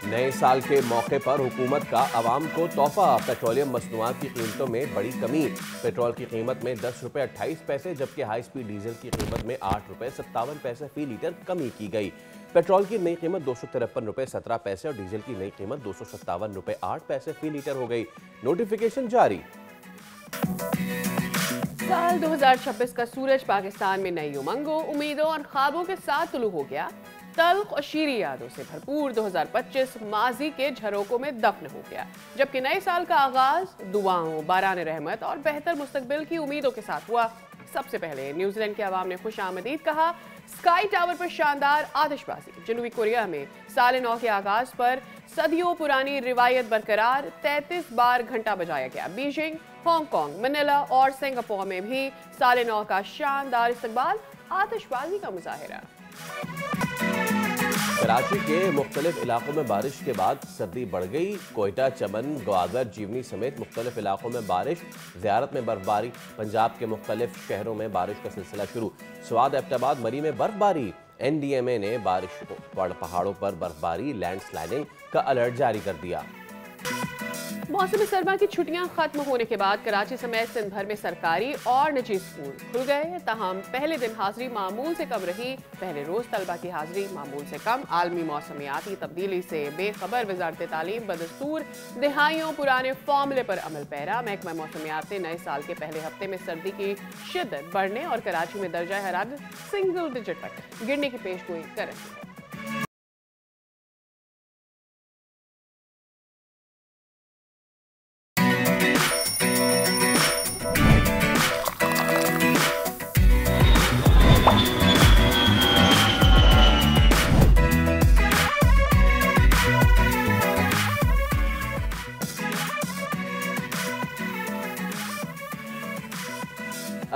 नए साल के मौके पर हुकूमत का आवाम को तोहफा। पेट्रोलियम मसनूआत की कीमतों में बड़ी कमी। पेट्रोल की कीमत में 10 रुपये 28 पैसे जबकि हाई स्पीड डीजल की कीमत में 8 रुपये 57 पैसे फी लीटर कमी की गई। पेट्रोल की नई कीमत 253 रुपये 17 पैसे और डीजल की नई कीमत 257 रुपये 8 पैसे फी लीटर हो गई। नोटिफिकेशन जारी। साल 2026 का सूरज पाकिस्तान में नई उमंगों, उम्मीदों और ख्वाबों के साथ तुलू हो गया। तल्ख और शीरी यादों से भरपूर 2025 माजी के झरोकों में दफन हो गया, जबकि नए साल का आगाज दुआओं, बारान रहमत और बेहतर मुस्तकबिल की उम्मीदों के साथ हुआ। सबसे पहले न्यूजीलैंड के अवाम ने खुश आमदीद कहा। स्काई टावर पर शानदार आतिशबाजी। जनूबी कोरिया में साल नौ के आगाज पर सदियों पुरानी रिवायत बरकरार, 33 बार घंटा बजाया गया। बीजिंग, हांगकांग, मनीला और सिंगापुर में भी साल नौ का शानदार इस्तकबाल, आतिशबाजी का मुजाहिरा। कराची के मुख्तलिफ इलाकों में बारिश के बाद सर्दी बढ़ गई। कोयटा, चमन, ग्वादर, जीवनी समेत मुख्तलिफ इलाकों में बारिश। ज़ियारत में बर्फबारी। पंजाब के मुख्तलिफ शहरों में बारिश का सिलसिला शुरू। स्वाद, एबटाबाद, मरी में बर्फबारी। NDMA ने बारिश पहाड़ों पर बर्फबारी, लैंडस्लाइडिंग का अलर्ट जारी कर दिया। मौसम सरमा की छुट्टियां खत्म होने के बाद कराची समेत सिंध भर में सरकारी और निजी स्कूल खुल गए। तहम पहले दिन हाजिरी मामूल से कम रही। पहले रोज तलबा की हाजिरी मामूल से कम। आलमी मौसमियाती तब्दीली से बेखबर वजारत तालीम बदस्तूर दिहाइयों पुराने फॉर्मूले पर अमल पैरा। महकमा मौसमियात ने नए साल के पहले हफ्ते में सर्दी की शिद्दत बढ़ने और कराची में दर्जा हरारत सिंगल डिजिट तक गिरने की पेशगोई कर रही है।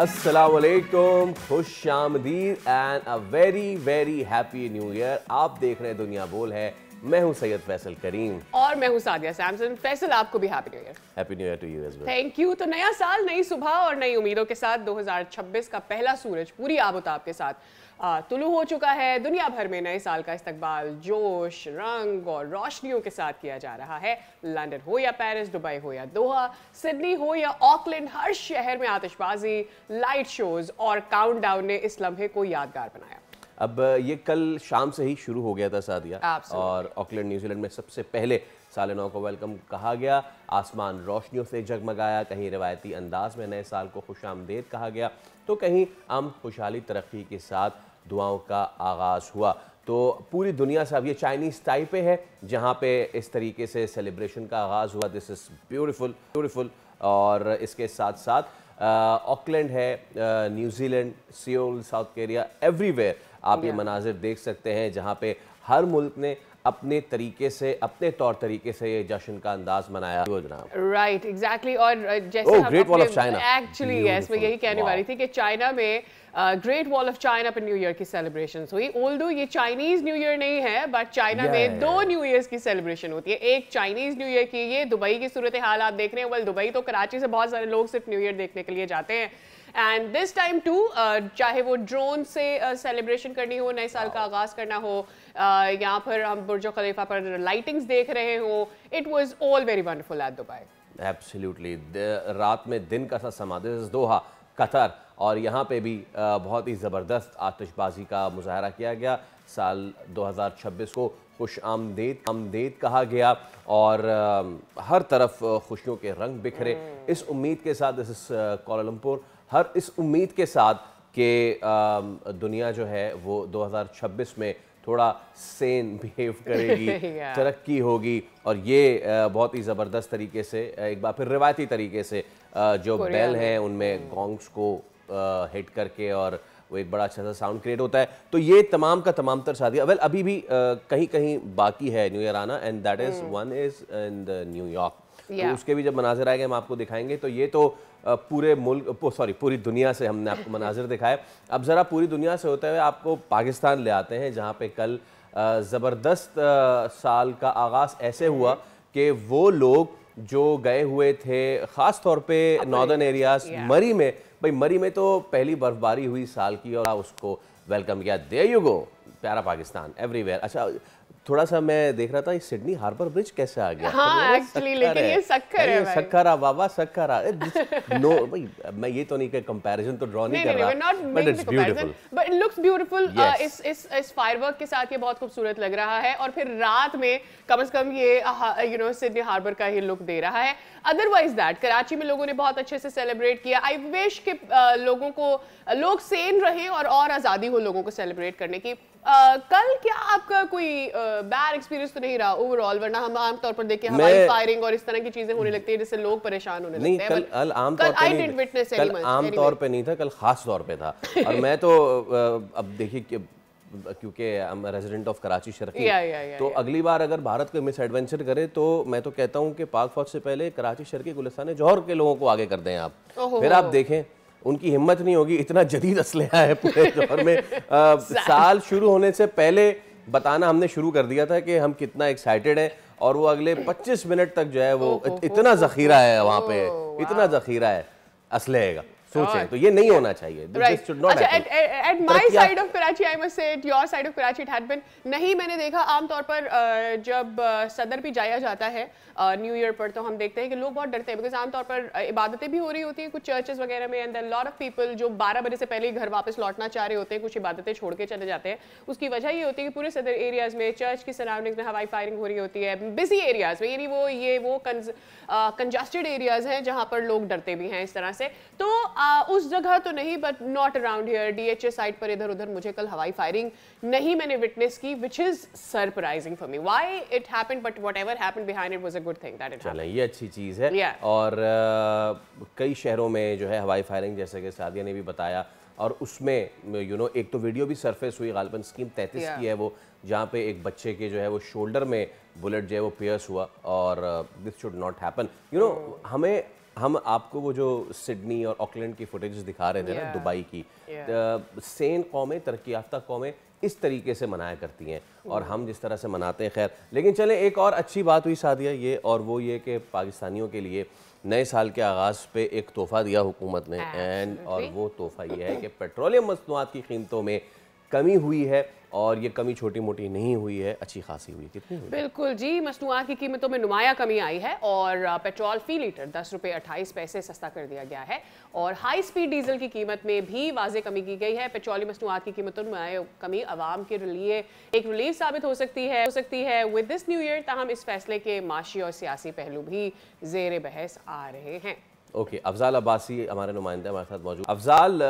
अस्सलाम वालेकुम, खुश आमदीद and a very very happy new year. आप देख रहे हैं दुनिया बोल है। मैं हूं सैयद फैसल करीम और मैं हूं सादिया सैमसन। फैसल, आपको भी happy new year. Happy new year to you as well. Thank you. तो नया साल, नई सुबह और नई उम्मीदों के साथ 2026 का पहला सूरज पूरी आबोताब के साथ तुलू हो चुका है। दुनिया भर में नए साल का इस्तकबाल जोश, रंग और रोशनियों के साथ किया जा रहा है। लंदन हो या पेरिस, दुबई हो या दोहा, सिडनी हो या ऑकलैंड, हर शहर में आतिशबाजी, लाइट शोज और काउंटडाउन ने इस लम्हे को यादगार बनाया। अब ये कल शाम से ही शुरू हो गया था सादिया, और ऑकलैंड न्यूजीलैंड में सबसे पहले साल नौ को वेलकम कहा गया। आसमान रोशनियों से जगमगाया। कहीं रिवायती अंदाज में नए साल को खुशामदीद कहा गया तो कहीं अमन, खुशहाली, तरक्की के साथ दुआओं का आगाज़ हुआ। तो पूरी दुनिया से अब ये चाइनीज़ ताइपे है जहाँ पे इस तरीके से सेलिब्रेशन का आगाज़ हुआ। This is beautiful beautiful. और इसके साथ साथ ऑकलैंड है, New Zealand, Seoul, south Korea, everywhere आप ये मनाजिर देख सकते हैं जहाँ पे हर मुल्क ने अपने तरीके से, अपने तौर तरीके से ये जश्न का अंदाज मनाया। Right, exactly. और जैसे great wall of China, actually yes, मैं यही कहने वाली थी कि चाइना में ग्रेट वॉल ऑफ चाइना पर न्यू ईयर की सेलिब्रेशंस हुई। ओल्डो ये चाइनीज न्यू ईयर नहीं है, बट चाइना में दो न्यू ईयर्स की सेलिब्रेशन होती है। एक चाइनीज न्यू ईयर की, ये दुबई की सूरत हाल आप देख रहे हैं। वेल, दुबई तो कराची से बहुत सारे लोग सिर्फ न्यू ईयर देखने के लिए जाते हैं। एंड दिस टाइम टू, चाहे वो ड्रोन से सेलिब्रेशन करनी हो, नए साल का आगाज करना हो, यहाँ पर हम बुर्ज खलीफा पर लाइटिंग्स देख रहे हो, it was all very wonderful at Dubai. Absolutely. रात में दिन का सा समा, दिस इज दोहा, कतर, और यहाँ पे भी बहुत ही ज़बरदस्त आतिशबाजी का मुजाहरा किया गया। साल 2026 को खुश आमदीद कहा गया और हर तरफ खुशियों के रंग बिखरे। इस उम्मीद के साथ, दिस इज कोलालमपुर, इस उम्मीद के साथ कि दुनिया जो है वो 2026 में थोड़ा सेन बिहेव करेगी, तरक्की होगी और ये बहुत ही ज़बरदस्त तरीके से एक बार फिर रिवायती तरीके से जो बेल हैं उनमें गॉन्ग्स को हिट करके और वो एक बड़ा अच्छा सा साउंड क्रिएट होता है। तो ये तमाम का तमाम तर शादियाँ वेल अभी भी कहीं कहीं बाकी है न्यू ईयर आना, and that is one is in the New York. तो उसके भी जब मनाजिर आएंगे हम आपको दिखाएंगे। तो ये तो पूरे पूरी दुनिया से हमने आपको मनाजिर दिखाए। अब ज़रा पूरी दुनिया से होते हुए आपको पाकिस्तान ले आते हैं जहाँ पे कल ज़बरदस्त साल का आगाज़ ऐसे हुआ कि वो लोग जो गए हुए थे ख़ास तौर पे नॉर्दर्न एरियाज, मरी में, भाई मरी में तो पहली बर्फबारी हुई साल की और उसको वेलकम किया। देयर यू गो, प्यारा पाकिस्तान एवरीवेयर। अच्छा, थोड़ा सा मैं देख रहा था, सिडनी हार्बर ब्रिज कैसे आ गया? हाँ एक्चुअली, लेकिन ये सक्खर है भाई। सक्खरा बाबा, सक्खरा। नो भाई, मैं ये तो नहीं कि कंपैरिजन तो ड्रॉ नहीं कर रहा, but it's beautiful, but it looks beautiful. इस फायरवर्क के साथ ये बहुत खूबसूरत लग रहा है, और फिर रात में कम से कम ये सिडनी हार्बर का ही लुक दे रहा है। अदरवाइज दैट कराची में लोगों ने बहुत अच्छे से सेलिब्रेट किया। आई विश कि लोग सेन रहे और आज़ादी हो लोगों को सेलिब्रेट करने की। कल क्या आपका कोई बैड एक्सपीरियंस तो नहीं रहा ओवरऑल? वरना हम आमतौर पर देखें हवाई फायरिंग और इस तरह की चीजें होने लगती है जिससे लोग परेशान होने लगते हैं। कल आमतौर पे नहीं था, कल खास तौर पे था। और मैं तो अब देखिए क्योंकि I am resident of Karachi Sharki, तो अगली बार अगर भारत को मिस एडवेंचर करे तो मैं तो कहता हूँ कि पाक फौज से पहले कराची शर्की गुलिस्तान जौहर के लोगों को आगे कर दें आप। फिर आप देखें उनकी हिम्मत नहीं होगी, इतना जदीद असलहा है पूरे दौर में। साल शुरू होने से पहले बताना हमने शुरू कर दिया था कि हम कितना एक्साइटेड हैं, और वो अगले 25 मिनट तक जो है वो इतना जखीरा है वहाँ पे, इतना जखीरा है असलहे का, सोचें तो ये नहीं होना चाहिए। At my side of Karachi, I must say, at your side of Karachi, it had been नहीं। मैंने देखा आमतौर पर जब सदर भी जाया जाता है न्यू ईयर पर, तो हम देखते हैं कि लोग बहुत डरते हैं, बिकॉज आमतौर पर इबादतें भी हो रही होती हैं कुछ चर्चेस वगैरह में, एंड लॉट ऑफ पीपल जो 12 बजे से पहले ही घर वापस लौटना चाह रहे होते हैं, कुछ इबादतें छोड़ के चले जाते हैं। उसकी वजह ये होती है कि पूरे सदर एरियाज में, चर्च की सराउंडिंग्स में हवाई फायरिंग हो रही होती है, बिजी एरियाज में, यानी वो कंजस्टेड एरियाज हैं जहाँ पर लोग डरते भी हैं इस तरह से। तो उस जगह तो नहीं, but not around here DHA side पर इधर उधर मुझे कल हवाई फायरिंग नहीं मैंने विटनेस की, which is surprising for me. Why it happened, but whatever happened behind it was a good thing that it happened. ये अच्छी चीज़ है। और कई शहरों में जो है हवाई फायरिंग, जैसे कि सादिया ने भी बताया, और उसमें एक तो वीडियो भी सरफेस हुई, गालिबन स्कीम 33 की है वो, जहाँ पे एक बच्चे के जो है वो शोल्डर में बुलेट जो है वो पियर्स हुआ, और दिस शुड नॉट हैपन। हम आपको वो जो सिडनी और ऑकलैंड की फुटेज दिखा रहे थे ना, दुबई की, सेन कौमें, तरक्की याफ्ता कौमें इस तरीके से मनाया करती हैं, और हम जिस तरह से मनाते हैं। खैर, लेकिन चलें, एक और अच्छी बात हुई सादिया ये, और वो ये कि पाकिस्तानियों के लिए नए साल के आगाज़ पे एक तोहफ़ा दिया हुकूमत ने, और वो तोहफ़ा ये है कि पेट्रोलियम मसनूआत की कीमतों में कमी हुई है, और ये कमी छोटी मोटी नहीं हुई है, अच्छी खासी हुई है। कितनी हुई? बिल्कुल जी, मसनूआत की कीमतों में नुमाया कमी आई है, और पेट्रोल फी लीटर 10 रुपये 28 पैसे सस्ता कर दिया गया है, और हाई स्पीड डीजल की कीमत में भी वाज़े कमी की गई है। पेट्रोलियम मसनूआत की कीमतों में कमी आवाम के लिए एक रिलीफ साबित हो सकती है विद दिस न्यू ईयर। ताहम इस फैसले के माशी और सियासी पहलू भी ज़ेर बहस आ रहे हैं। ओके, अफजाल अब्बासी हमारे नुमाइंदे हमारे साथ मौजूद। अफजाल,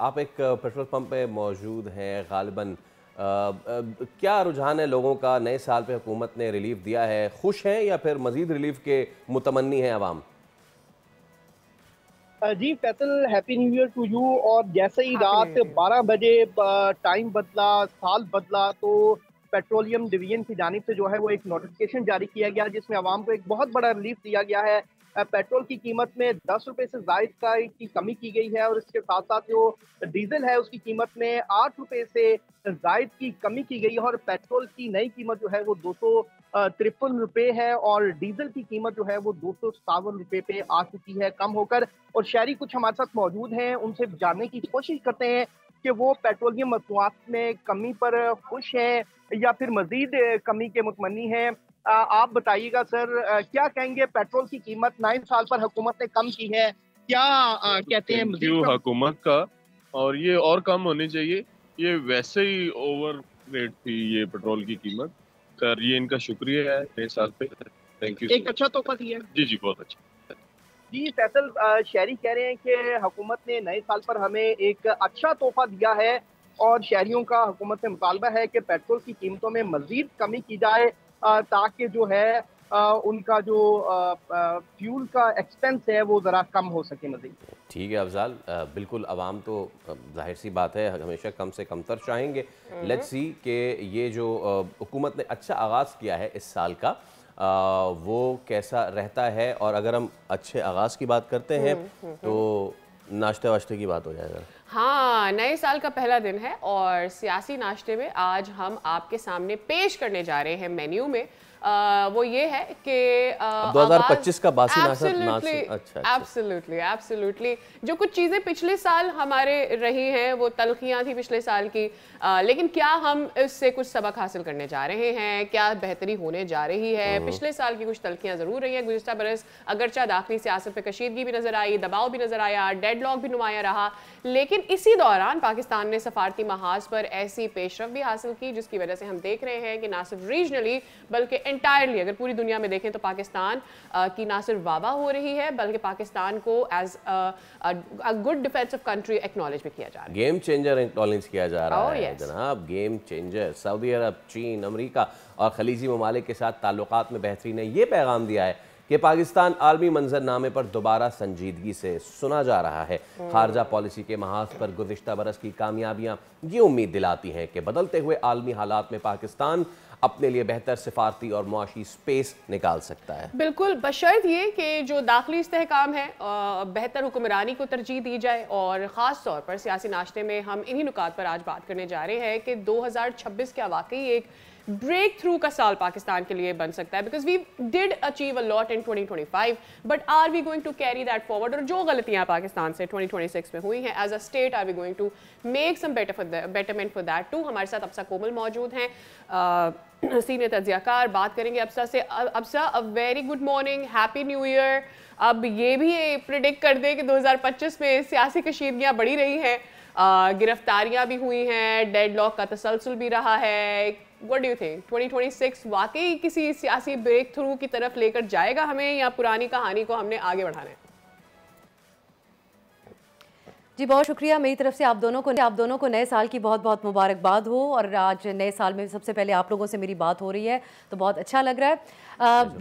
आप एक पेट्रोल पंप पे मौजूद हैं, गालिबन क्या रुझान है लोगों का? नए साल पे हुकूमत ने रिलीफ दिया है, खुश हैं या फिर मजीद रिलीफ के मुतमन्नी हैं आवाम? जी Faisal, happy new year to you. और जैसे ही रात 12 बजे टाइम बदला, साल बदला, तो पेट्रोलियम डिवीजन की जानिब से जो है वो एक नोटिफिकेशन जारी किया गया, जिसमें आवाम को एक बहुत बड़ा रिलीफ दिया गया है। पेट्रोल की कीमत में 10 रुपए से जायद की कमी की गई है, और इसके साथ साथ जो डीजल है उसकी कीमत में 8 रुपए से जायद की कमी की गई है, और पेट्रोल की नई कीमत जो है वो 253 रुपए है, और डीजल की कीमत जो है वो 257 रुपए पे आ चुकी है कम होकर। और शहरी कुछ हमारे साथ मौजूद हैं, उनसे जानने की कोशिश करते हैं कि वो पेट्रोलियम मसनूआत में कमी पर खुश हैं या फिर मजीद कमी के मुतमन्नी हैं। आप बताइएगा सर, क्या कहेंगे? पेट्रोल की कीमत 9 साल पर हुकूमत ने कम की है, क्या कहते हैं मजीद हुकूमत का? और ये और कम होनी चाहिए, ये वैसे ही ओवर रेट थी ये पेट्रोल की कीमत। सर ये इनका शुक्रिया है नए साल पे, थैंक यू। एक अच्छा तोहफा दिया है। जी बहुत अच्छा। जी फैसल, शहरी कह रहे हैं कि हुकूमत ने नए साल पर हमें एक अच्छा तोहफा दिया है, और शहरियों का हुकूमत से मुतालबा है कि पेट्रोल की कीमतों में मजीद कमी की जाए, ताकि जो है उनका जो फ्यूल का एक्सपेंस है वो ज़रा कम हो सके मजीद। ठीक है अफजाल, बिल्कुल आवाम तो जाहिर सी बात है हमेशा कम से कम तर चाहेंगे। लेट्स सी कि ये जो हुकूमत ने अच्छा आगाज़ किया है इस साल का, वो कैसा रहता है। और अगर हम अच्छे आगाज़ की बात करते हैं तो नाश्ते वाश्ते की बात हो जाएगा। हाँ, नए साल का पहला दिन है और सियासी नाश्ते में आज हम आपके सामने पेश करने जा रहे हैं मेन्यू में वो ये है कि 2025 का बासी अच्छा। एब्सोल्युटली जो कुछ चीज़ें पिछले साल हमारे रही हैं वो तलखियाँ थी पिछले साल की, लेकिन क्या हम इससे कुछ सबक हासिल करने जा रहे हैं, क्या बेहतरी होने जा रही है। पिछले साल की कुछ तलखियाँ ज़रूर रही हैं गुज़िश्ता बरस, अगरचा दाखिली सियासत पे कशीदगी भी नज़र आई, दबाव भी नज़र आया, डेडलॉक भी नुमाया रहा, लेकिन इसी दौरान पाकिस्तान ने सफारती महाज पर ऐसी पेशरफ भी हासिल की जिसकी वजह से हम देख रहे हैं कि ना सिर्फ रीजनली बल्कि एंटायरली अगर पूरी दुनिया में देखें तो पाकिस्तान की ना सिर्फ वाह हो रही है बल्कि पाकिस्तान को as a good defensive country acknowledge भी किया जा रहा है। गेम चेंजर एक्नॉलेज किया जा रहा है जनाब, गेम चेंजर। सऊदी अरब, चीन, अमेरिका और खलीजी ममालिक के साथ ताल्लुकात में बेहतरी ने यह पैगाम दिया है कि पाकिस्तान आलमी मंजरनामे पर दोबारा संजीदगी से सुना जा रहा है। खारजा पॉलिसी के महाज पर गुज़िश्ता बरस की कामयाबियां ये उम्मीद दिलाती हैं कि बदलते हुए आलमी हालात में पाकिस्तान अपने लिए बेहतर सिफारती और मुआशी स्पेस निकाल सकता है। बिल्कुल, बशर्त ये कि जो दाखिली इस्तेहकाम है बेहतर हुक्मरानी को तरजीह दी जाए और ख़ास तौर पर सियासी नाश्ते में हम इन्हीं नुकात पर आज बात करने जा रहे हैं कि 2026 क्या वाकई एक ब्रेक थ्रू का साल पाकिस्तान के लिए बन सकता है, because we did achieve a lot in 2025 but are we going to carry that forward, और जो गलतियां पाकिस्तान से 2026 में हुई हैं as a state are we going to make some betterment for that too. हमारे साथ अब्सा कोमल मौजूद हैं, सीनियर तज्जियाकार, बात करेंगे अब्सा से। Absa, a very good morning, happy new year. अब ये भी प्रिडिक्ट कर दें कि 2025 में सियासी कशीदगियाँ बढ़ी रही हैं, गिरफ्तारियां भी हुई हैं, डेडलॉक का तसलसल भी रहा है। व्हाट डू यू थिंक 2026 वाकई किसी सियासी ब्रेक थ्रू की तरफ लेकर जाएगा हमें, या पुरानी कहानी को हमने आगे बढ़ाना है? जी बहुत शुक्रिया। मेरी तरफ से आप दोनों को नए साल की बहुत बहुत मुबारकबाद हो, और आज नए साल में सबसे पहले आप लोगों से मेरी बात हो रही है तो बहुत अच्छा लग रहा है।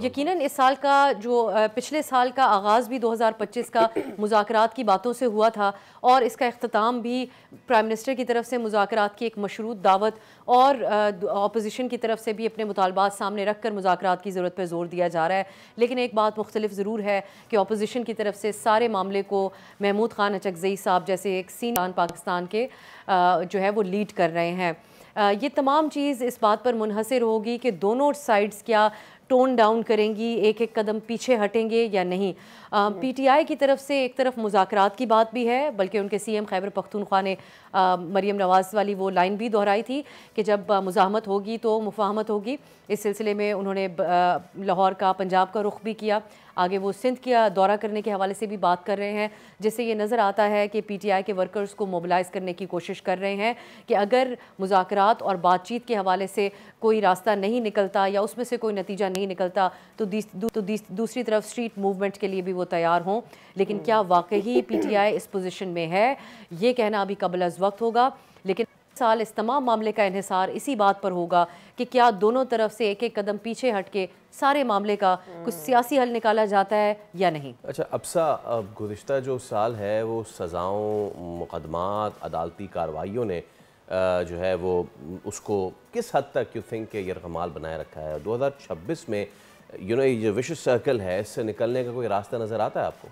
यकीनन इस साल का जो पिछले साल का आगाज़ भी 2025 का मुज़ाकरात की बातों से हुआ था, और इसका इख्तिताम भी प्राइम मिनिस्टर की तरफ से मुज़ाकरात की एक मशरूत दावत और अपोजिशन की तरफ से भी अपने मुतालबात सामने रख कर मुज़ाकरात की ज़रूरत पर जोर दिया जा रहा है। लेकिन एक बात मुख्तलिफ ज़रूर है कि अपोजिशन की तरफ से सारे मामले को महमूद खान अचकज़ई साहब जैसे एक सीनियर पाकिस्तान के जो है वो लीड कर रहे हैं। ये तमाम चीज़ इस बात पर मुनहसर होगी कि दोनों साइड्स क्या टोन डाउन करेंगी, एक एक कदम पीछे हटेंगे या नहीं। पीटीआई की तरफ से एक तरफ मुज़ाकरात की बात भी है, बल्कि उनके सीएम खैबर पख्तूनख्वा ने मरीम नवाज़ वाली वो लाइन भी दोहराई थी कि जब मुज़ाहमत होगी तो मुफाहमत होगी। इस सिलसिले में उन्होंने लाहौर का, पंजाब का रुख भी किया, आगे वो सिंध का दौरा करने के हवाले से भी बात कर रहे हैं, जिससे ये नज़र आता है कि पीटीआई के वर्कर्स को मोबिलाइज़ करने की कोशिश कर रहे हैं कि अगर मुज़ाकरात और बातचीत के हवाले से कोई रास्ता नहीं निकलता या उसमें से कोई नतीजा नहीं निकलता तो दूसरी तरफ स्ट्रीट मूवमेंट के लिए भी वो तैयार हों। लेकिन क्या वाकई पीटीआई इस पोजीशन में है, ये कहना अभी कबल अज़ वक्त होगा। लेकिन साल इस तमाम मामले का इन्हिसार इसी बात पर होगा कि क्या दोनों तरफ से एक एक कदम पीछे हट के सारे मामले का कुछ सियासी हल निकाला जाता है या नहीं। अच्छा अब्सा, गुज़िश्ता जो साल है वो सज़ाओं, मुकदमात, अदालती कार्रवाइयों ने जो है वो उसको किस हद तक यू थिंक के यरगमाल बनाए रखा है? 2026 में ये विशिष्ट सर्कल है, इससे निकलने का कोई रास्ता नज़र आता है आपको?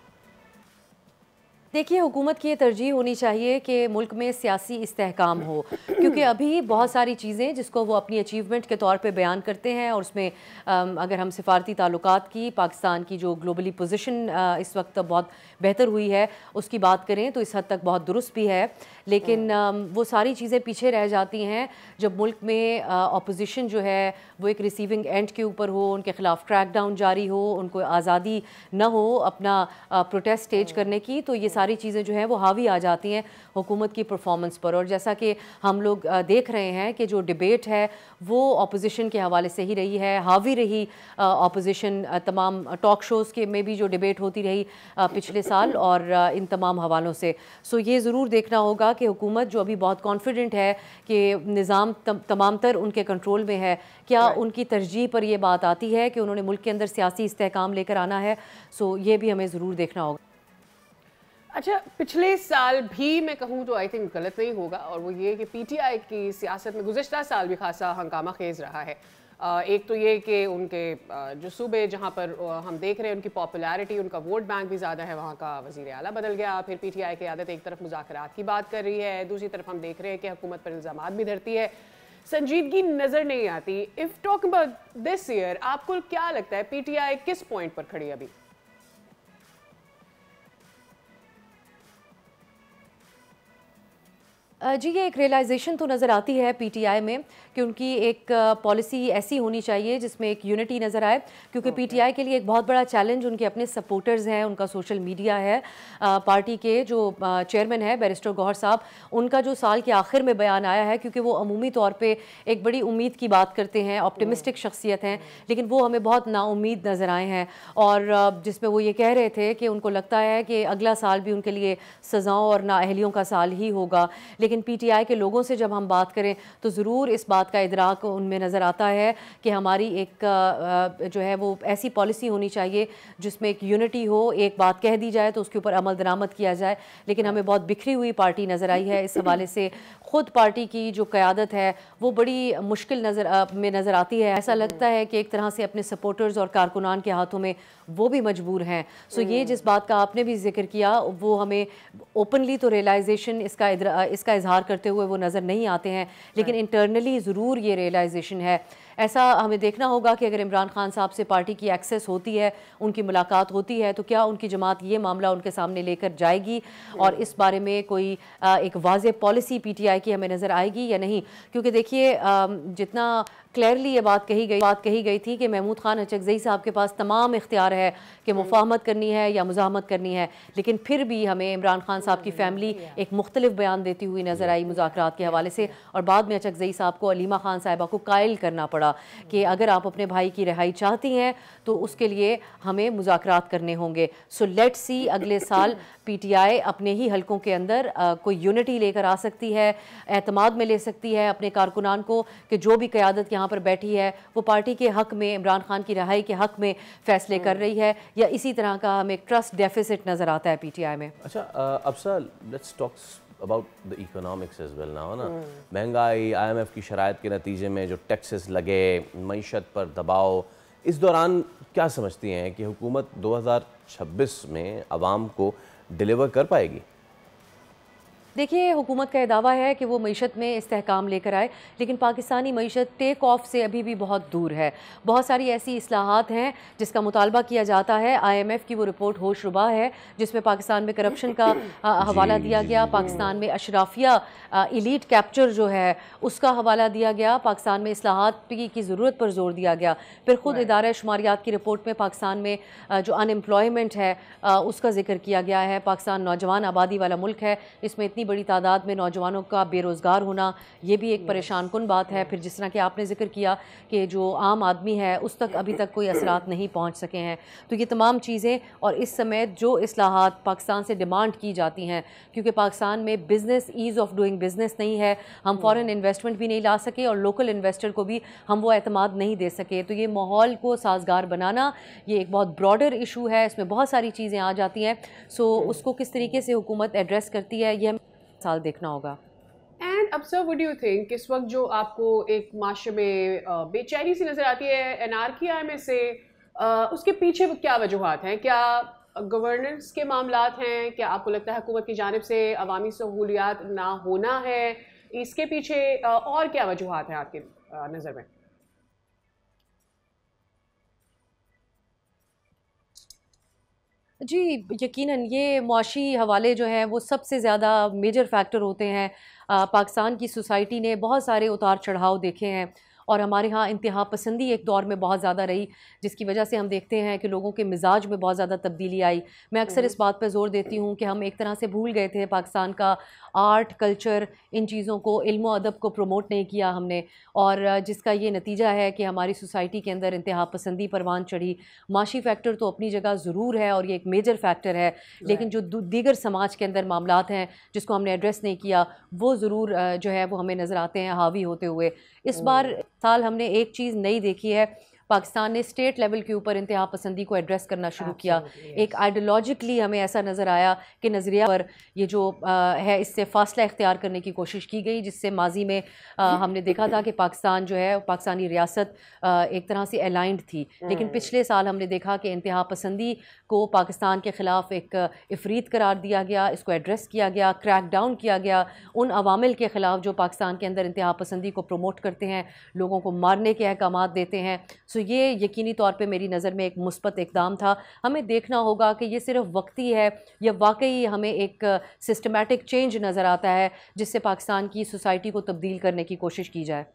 देखिए, हुकूमत की ये तरजीह होनी चाहिए कि मुल्क में सियासी इस्तेहकाम हो, क्योंकि अभी बहुत सारी चीज़ें जिसको वो अपनी अचीवमेंट के तौर पे बयान करते हैं, और उसमें अगर हम सिफारती ताल्लुकात की, पाकिस्तान की जो ग्लोबली पोजीशन इस वक्त बहुत बेहतर हुई है उसकी बात करें तो इस हद तक बहुत दुरुस्त भी है। लेकिन वो सारी चीज़ें पीछे रह जाती हैं जब मुल्क में अपोजिशन जो है वो एक रिसीविंग एंड के ऊपर हो, उनके ख़िलाफ़ क्रैक डाउन जारी हो, उनको आज़ादी न हो अपना प्रोटेस्ट स्टेज करने की, तो ये सारी चीज़ें जो हैं वो हावी आ जाती हैं हुकूमत की परफॉर्मेंस पर। और जैसा कि हम लोग देख रहे हैं कि जो डिबेट है वो अपोजिशन के हवाले से ही रही है, हावी रही अपोजिशन तमाम टॉक शोज़ के में भी जो डिबेट होती रही पिछले साल और इन तमाम हवालों से। सो ये ज़रूर देखना होगा कि हुकूमत जो अभी बहुत कॉन्फिडेंट है कि निज़ाम तमाम तर उनके कंट्रोल में है, क्या उनकी तरजीह पर यह बात आती है कि उन्होंने मुल्क के अंदर सियासी इस्तेहकाम लेकर आना है। सो ये भी हमें ज़रूर देखना होगा। अच्छा, पिछले साल भी मैं कहूँ तो आई थिंक गलत नहीं होगा, और वो ये कि पीटीआई की सियासत में गुज़िश्ता साल भी खासा हंगामा खेज रहा है। एक तो ये कि उनके जो सूबे जहाँ पर हम देख रहे हैं उनकी पॉपुलैरिटी, उनका वोट बैंक भी ज़्यादा है, वहाँ का वज़ीर आला बदल गया, फिर पीटीआई की आदत एक तरफ मुज़ाकरात की बात कर रही है, दूसरी तरफ हम देख रहे हैं कि हुकूमत पर इल्ज़ामात भी धरती है, संजीदगी नज़र नहीं आती। If talk about this year, आपको क्या लगता है पीटीआई किस पॉइंट पर खड़ी है अभी? जी, ये एक रियलाइजेशन तो नज़र आती है पीटीआई में कि उनकी एक पॉलिसी ऐसी होनी चाहिए जिसमें एक यूनिटी नज़र आए, क्योंकि पीटीआई के लिए एक बहुत बड़ा चैलेंज उनके अपने सपोर्टर्स हैं, उनका सोशल मीडिया है। पार्टी के जो चेयरमैन है बैरिस्टर गौहर साहब, उनका जो साल के आखिर में बयान आया है, क्योंकि वो अमूमी तौर पे एक बड़ी उम्मीद की बात करते हैं, ऑप्टिमिस्टिक शख्सियत हैं, लेकिन वो हमें बहुत नाउम्मीद नज़र आए हैं। और जिसमें वो ये कह रहे थे कि उनको लगता है कि अगला साल भी उनके लिए सज़ाओं और नाअहलियों का साल ही होगा। लेकिन पीटीआई के लोगों से जब हम बात करें तो ज़रूर इस बात का इदराक उनमें नज़र आता है कि हमारी एक जो है वो ऐसी पॉलिसी होनी चाहिए जिसमें एक यूनिटी हो, एक बात कह दी जाए तो उसके ऊपर अमल दरामद किया जाए। लेकिन हमें बहुत बिखरी हुई पार्टी नज़र आई है। इस हवाले से ख़ुद पार्टी की जो क़यादत है वो बड़ी मुश्किल नज़र आती है। ऐसा लगता है कि एक तरह से अपने सपोर्टर्स और कारकुनान के हाथों में वो भी मजबूर हैं। सो ये जिस बात का आपने भी जिक्र किया, वो हमें ओपनली तो रियलाइजेशन इसका इजहार करते हुए वो नज़र नहीं आते हैं, लेकिन इंटरनली ज़रूर ये रियलाइजेशन है। ऐसा हमें देखना होगा कि अगर इमरान खान साहब से पार्टी की एक्सेस होती है, उनकी मुलाकात होती है, तो क्या उनकी जमात ये मामला उनके सामने लेकर जाएगी और इस बारे में कोई एक वाज़ेह पॉलिसी पीटीआई की हमें नज़र आएगी या नहीं। क्योंकि देखिए, जितना क्लियरली ये बात कही गई थी कि महमूद खान अचकज़ई साहब के पास तमाम इख्तियार है कि मुफाहमत करनी है या मुज़ाहमत करनी है, लेकिन फिर भी हमें इमरान खान साहब की फ़ैमिली एक मुख्तलिफ बयान देती हुई नज़र आई मुज़ाकरात के हवाले से। और बाद में अचकज़ई साहब को अलीमा खान साहिबा को कायल करना पड़ा कि अगर आप अपने भाई की रिहाई चाहती हैं तो उसके लिए हमें मुज़ाकरात करने होंगे। सो लेट्स सी अगले साल पीटीआई अपने ही हलकों के अंदर कोई यूनिटी लेकर आ सकती है, एतमाद में ले सकती है अपने कारकुनान को कि जो भी क़यादत यहाँ पर बैठी है वो पार्टी के हक़ में, इमरान खान की रिहाई के हक़ में फ़ैसले कर रही है, या इसी तरह का हमें ट्रस्ट डेफिसिट नज़र आता है पीटीआई में। अच्छा Afsa, let's talk about the economics as well now ना। महंगाई, आईएमएफ की शराइत के नतीजे में जो टैक्सेस लगे, मईशत पर दबाव, इस दौरान क्या समझती हैं कि हुकूमत 2026 में आवाम को डिलीवर कर पाएगी? देखिए, हुकूमत का दावा है कि वो मईशत में इस्तेहकाम लेकर आए, लेकिन पाकिस्तानी मईशत टेक ऑफ से अभी भी बहुत दूर है। बहुत सारी ऐसी इस्लाहात हैं जिसका मुतालबा किया जाता है। IMF की वो रिपोर्ट होशरुबा है जिसमें पाकिस्तान में करप्शन का हवाला दिया गया, पाकिस्तान में अशराफिया इलीट कैप्चर जो है उसका हवाला दिया गया, पाकिस्तान में इस्लाहात की ज़रूरत पर जोर दिया गया। फिर ख़ुद इदारा शुमारियात की रिपोर्ट में पाकिस्तान में जो अनएम्प्लॉयमेंट है उसका जिक्र किया गया है। पाकिस्तान नौजवान आबादी वाला मुल्क है, इसमें इतनी बड़ी तादाद में नौजवानों का बेरोज़गार होना ये भी एक परेशान कुन बात है। फिर जिस तरह कि आपने जिक्र किया कि जो आम आदमी है उस तक अभी तक कोई असरात नहीं पहुंच सके हैं। तो ये तमाम चीज़ें और इस समय जो इस्लाहात पाकिस्तान से डिमांड की जाती हैं, क्योंकि पाकिस्तान में business, ease of doing business नहीं है, हम फॉरेन इन्वेस्टमेंट भी नहीं ला सके और लोकल इन्वेस्टर को भी हम वो एतमाद नहीं दे सके। तो ये माहौल को साजगार बनाना ये एक बहुत ब्रॉडर इशू है, इसमें बहुत सारी चीज़ें आ जाती हैं। सो उसको किस तरीके से हुकूमत एड्रेस करती है ये हमें साल देखना होगा। एंड अब sir, what do you think, इस वक्त जो आपको एक माशरे में बेचैनी सी नजर आती है एनआरकी में से, उसके पीछे क्या वजूहात हैं? क्या गवर्नेंस के मामलात हैं? क्या आपको लगता है हुकूमत की जानिब से अवामी सहूलियात ना होना है? इसके पीछे और क्या वजूहात हैं आपकी नज़र में? जी, यकीनन ये मुआशी हवाले जो हैं वो सबसे ज़्यादा मेजर फैक्टर होते हैं। पाकिस्तान की सोसाइटी ने बहुत सारे उतार चढ़ाव देखे हैं और हमारे यहाँ इंतहा पसंदी एक दौर में बहुत ज़्यादा रही, जिसकी वजह से हम देखते हैं कि लोगों के मिजाज में बहुत ज़्यादा तब्दीली आई। मैं अक्सर इस बात पर ज़ोर देती हूँ कि हम एक तरह से भूल गए थे पाकिस्तान का आर्ट, कल्चर, इन चीज़ों को, इल्म व अदब को प्रमोट नहीं किया हमने, और जिसका ये नतीजा है कि हमारी सोसाइटी के अंदर इंतहा पसंदी परवान चढ़ी। माशी फैक्टर तो अपनी जगह ज़रूर है और ये एक मेजर फैक्टर है, लेकिन जो दीगर समाज के अंदर मामलात हैं जिसको हमने एड्रेस नहीं किया वो ज़रूर जो है वो हमें नज़र आते हैं हावी होते हुए। इस बार साल हमने एक चीज़ नई देखी है, पाकिस्तान ने स्टेट लेवल के ऊपर इंतहा पसंदी को एड्रेस करना शुरू किया। एक आइडियोलॉजिकली हमें ऐसा नज़र आया कि नज़रिया पर ये जो है इससे फासला इख्तियार करने की कोशिश की गई, जिससे माजी में हमने देखा था कि पाकिस्तान जो है, पाकिस्तानी रियासत एक तरह से अलाइंड थी। लेकिन पिछले साल हमने देखा कि इंतहा पसंदी को पाकिस्तान के ख़िलाफ़ एक इफरीत करार दिया गया, इसको एड्रेस किया गया, क्रैक डाउन किया गया उन अवामिल के ख़िलाफ़ जो पाकिस्तान के अंदर इंतहा पसंदी को प्रमोट करते हैं, लोगों को मारने के अहकाम देते हैं। सो ये यकीनी तौर पे मेरी नज़र में एक मुस्बत इक़दाम था। हमें देखना होगा कि ये सिर्फ वक्ती है या वाकई हमें एक सिस्टमैटिक चेंज नज़र आता है जिससे पाकिस्तान की सोसाइटी को तब्दील करने की कोशिश की जाए।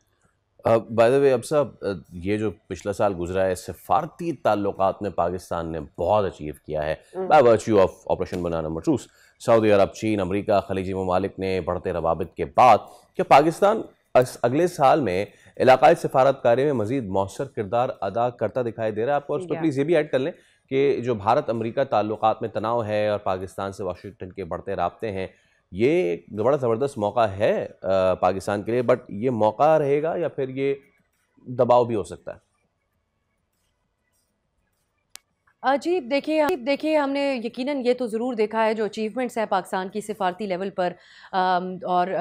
बाय द वे अब साहब, ये जो पिछला साल गुजरा है, सफारती ताल्लुकात में पाकिस्तान ने बहुत अचीव किया है बाय वर्च्यू ऑफ ऑपरेशन बनाना मरसूस। सऊदी अरब, चीन, अमेरिका, खलीजी ममालिक ने बढ़ते रवाबित के बाद क्या पाकिस्तान अगले साल में इलाकाई सफारतकारी में मजीद मौसर किरदार अदा करता दिखाई दे रहा है आपको? और उस पर प्लीज़ ये भी ऐड कर लें कि जो भारत अमेरिका ताल्लुकात में तनाव है और पाकिस्तान से वाशिंगटन के बढ़ते राब्ते हैं, ये एक बड़ा ज़बरदस्त मौका है पाकिस्तान के लिए, बट ये मौका रहेगा या फिर ये दबाव भी हो सकता है? जी देखिए हमने यकीनन ये तो ज़रूर देखा है जो अचीवमेंट्स हैं पाकिस्तान की सिफारती लेवल पर, और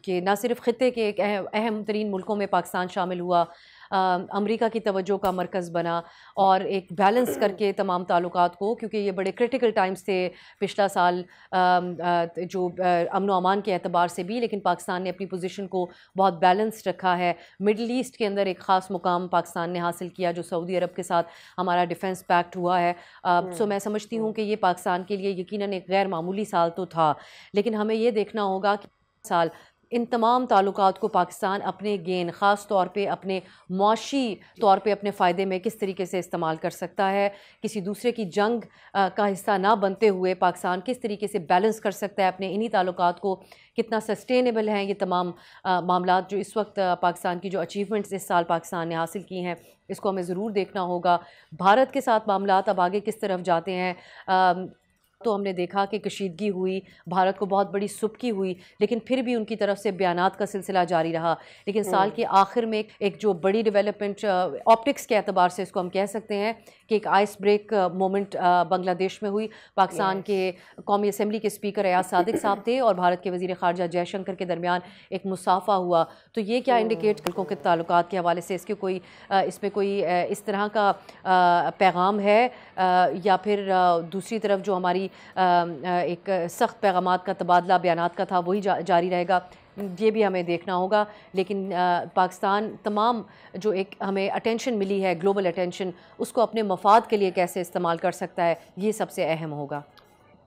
कि ना सिर्फ ख़ित्ते के एक अहम तरीन मुल्कों में पाकिस्तान शामिल हुआ, अमेरिका की तवज्जो का मरकज़ बना और एक बैलेंस करके तमाम ताल्लुकात को, क्योंकि ये बड़े क्रिटिकल टाइम्स थे पिछला साल जो अमन व अमान के एतबार से भी, लेकिन पाकिस्तान ने अपनी पोजीशन को बहुत बैलेंस्ड रखा है। मिडल ईस्ट के अंदर एक ख़ास मुकाम पाकिस्तान ने हासिल किया जो सऊदी अरब के साथ हमारा डिफेंस पैक्ट हुआ है। सो मैं समझती हूँ कि ये पाकिस्तान के लिए यकीनन एक गैर मामूली साल तो था, लेकिन हमें ये देखना होगा कि साल इन तमाम ताल्लुकात को पाकिस्तान अपने गेन, ख़ास तौर पे अपने मुआशी तौर पे अपने फ़ायदे में किस तरीके से इस्तेमाल कर सकता है। किसी दूसरे की जंग का हिस्सा ना बनते हुए पाकिस्तान किस तरीके से बैलेंस कर सकता है अपने इन्हीं ताल्लुकात को, कितना सस्टेनेबल हैं ये तमाम मामलात जो इस वक्त पाकिस्तान की जो अचीवमेंट्स इस साल पाकिस्तान ने हासिल की हैं, इसको हमें ज़रूर देखना होगा। भारत के साथ मामलात अब आगे किस तरफ जाते हैं, तो हमने देखा कि कशीदगी हुई, भारत को बहुत बड़ी सुबकी हुई, लेकिन फिर भी उनकी तरफ से बयानात का सिलसिला जारी रहा। लेकिन साल के आखिर में एक जो बड़ी डेवलपमेंट ऑप्टिक्स के एतबार से इसको हम कह सकते हैं कि एक आइस ब्रेक मोमेंट बांग्लादेश में हुई। पाकिस्तान के कौमी असम्बली के स्पीकर अयाज सादिक साहब थे और भारत के वज़ीर ख़ारजा जयशंकर के दरमियान एक मुसाफा हुआ। तो ये क्या इंडिकेट मुल्कों के ताल्लुकात के हवाले से इसके कोई इसमें कोई इस तरह का पैगाम है, या फिर दूसरी तरफ जो हमारी एक सख्त पैगामात का तबादला बयानात का था वही जारी रहेगा, ये भी हमें देखना होगा। लेकिन पाकिस्तान तमाम जो एक हमें अटेंशन मिली है, ग्लोबल अटेंशन, उसको अपने मफाद के लिए कैसे इस्तेमाल कर सकता है, ये सबसे अहम होगा।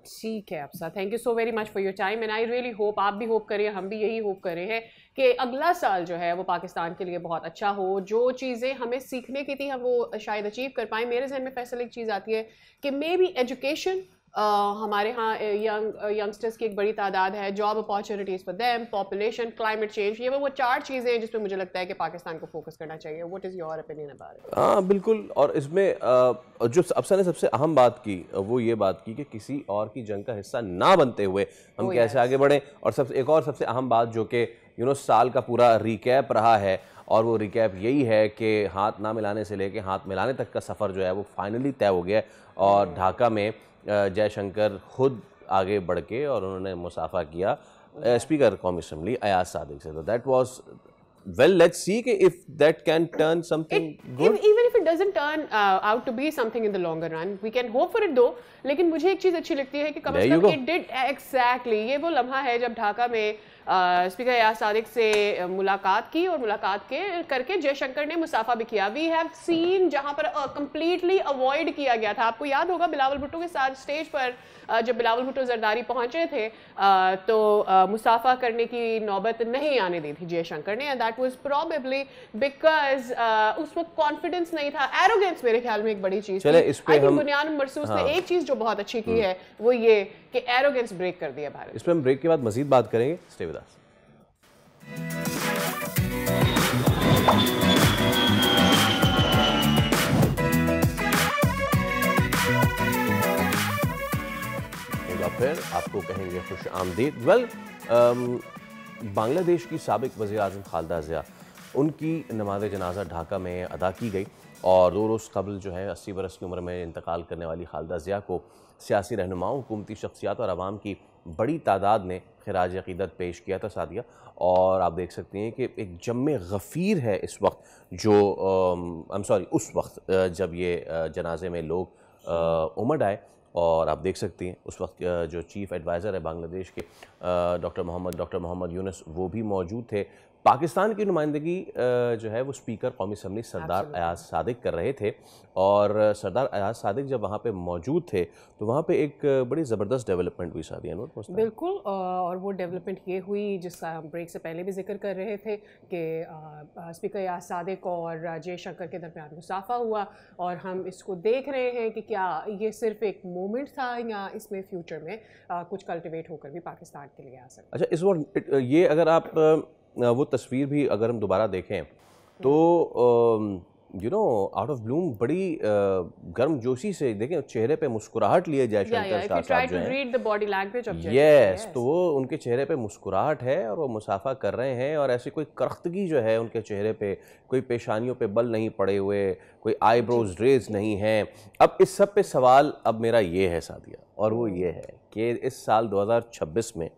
ठीक है Afsa, thank you so very much for your time and I really hope, आप भी होप करें, हम भी यही होप कर रहे हैं कि अगला साल जो है वो पाकिस्तान के लिए बहुत अच्छा हो। जो चीज़ें हमें सीखने की थी हम वो शायद अचीव कर पाएँ। मेरे जहन में फैसला एक चीज़ आती है कि मे बी एजुकेशन, हमारे यहाँ यंगस्टर्स की एक बड़ी तादाद है, job opportunities for them, population, climate change, ये वो 4 चीज़ें हैं जिस पे मुझे लगता है कि पाकिस्तान को फोकस करना चाहिए। What is your opinion about it? हाँ बिल्कुल, और इसमें जो अफसर ने सबसे अहम बात की वो ये बात की कि किसी और की जंग का हिस्सा ना बनते हुए हम कैसे आगे बढ़ें। और एक और सबसे अहम बात जो कि साल का पूरा रिकैप रहा है, और वो रिकैप यही है कि हाथ ना मिलाने से लेके हाथ मिलाने तक का सफ़र जो है वो फाइनली तय हो गया। और ढाका में जयशंकर खुद आगे बढ़ के और उन्होंने मुसाफा किया स्पीकर कौमी असम्बली अयाज सादिक से। तो that was well, let's see if that can turn something good. Even if it doesn't turn out to be something in the longer run, we can hope for it though. लेकिन मुझे एक चीज़ अच्छी लगती है कि कम से कम it did exactly, ये वो लम्हा है जब ढाका में स्पीकर अयाज सादिक से मुलाकात की और मुलाकात करके जयशंकर ने मुसाफा भी किया। वी हैव सीन जहाँ पर कम्प्लीटली अवॉइड किया गया था। आपको याद होगा बिलावल भुट्टो के साथ स्टेज पर जब बिलावल भुट्टो जरदारी पहुँचे थे तो मुसाफा करने की नौबत नहीं आने दी थी जयशंकर ने, and that was probably because उस वक्त कॉन्फिडेंस नहीं था, एरोगेंस मेरे ख्याल में एक बड़ी चीज़ थी। आई थिंक बुनियाद मरसूस ने एक चीज़ जो बहुत अच्छी की है वो ये कि एरोगेंस ब्रेक कर दिया भारत। इस पर हम ब्रेक के बाद मजीद बात करेंगे, स्टे विद अस। फिर आपको कहेंगे खुश आमदीद। वेल, बांग्लादेश की साबिक वज़ीर आज़म खालिदा ज़िया, उनकी नमाज़ जनाजा ढाका में अदा की गई और 2 रोज़ कबल जो है 80 बरस की उम्र में इंतकाल करने वाली खालिदा ज़िया को सियासी रहनुमाओं, हुकूमती शख्सियात और आवाम की बड़ी तादाद ने खिराज अक़ीदत पेश किया था सादिया। और आप देख सकती हैं कि एक जम्मे गफ़ीर है इस वक्त जो उस वक्त जब ये जनाजे में लोग उमड़ आए। और आप देख सकती हैं उस वक्त जो चीफ़ एडवाइज़र है बांग्लादेश के डॉक्टर मोहम्मद यूनुस वो भी मौजूद थे। पाकिस्तान की नुमाइंदगी जो है वो स्पीकर कौमी असम्बली सरदार अयाज सादिक कर रहे थे। और सरदार अयाज सादिक जब वहाँ पे मौजूद थे तो वहाँ पे एक बड़ी ज़बरदस्त डेवलपमेंट हुई सादिया नोट। बिल्कुल, और वो डेवलपमेंट ये हुई जिसका हम ब्रेक से पहले भी जिक्र कर रहे थे कि स्पीकर अयाज सादिक और जयशंकर के दरमियान मुसाफा हुआ। और हम इसको देख रहे हैं कि क्या ये सिर्फ एक मोमेंट था या इसमें फ्यूचर में कुछ कल्टिवेट होकर भी पाकिस्तान के लिए आ सकता। अच्छा, इस वक्त ये अगर आप वो तस्वीर भी अगर हम दोबारा देखें तो आउट ऑफ ब्लूम बड़ी गर्मजोशी से देखें, चेहरे पे मुस्कुराहट लिए जयशंकर शाह साहब जो हैं, यस, तो वो उनके चेहरे पे मुस्कुराहट है और वो मुसाफा कर रहे हैं। और ऐसी कोई करख्तगी जो है उनके चेहरे पे, कोई पेशानियों पे बल नहीं पड़े हुए, कोई आईब्रोज रेज नहीं हैं। अब इस सब पे सवाल अब मेरा ये है सादिया, और वो ये है कि इस साल 2026 में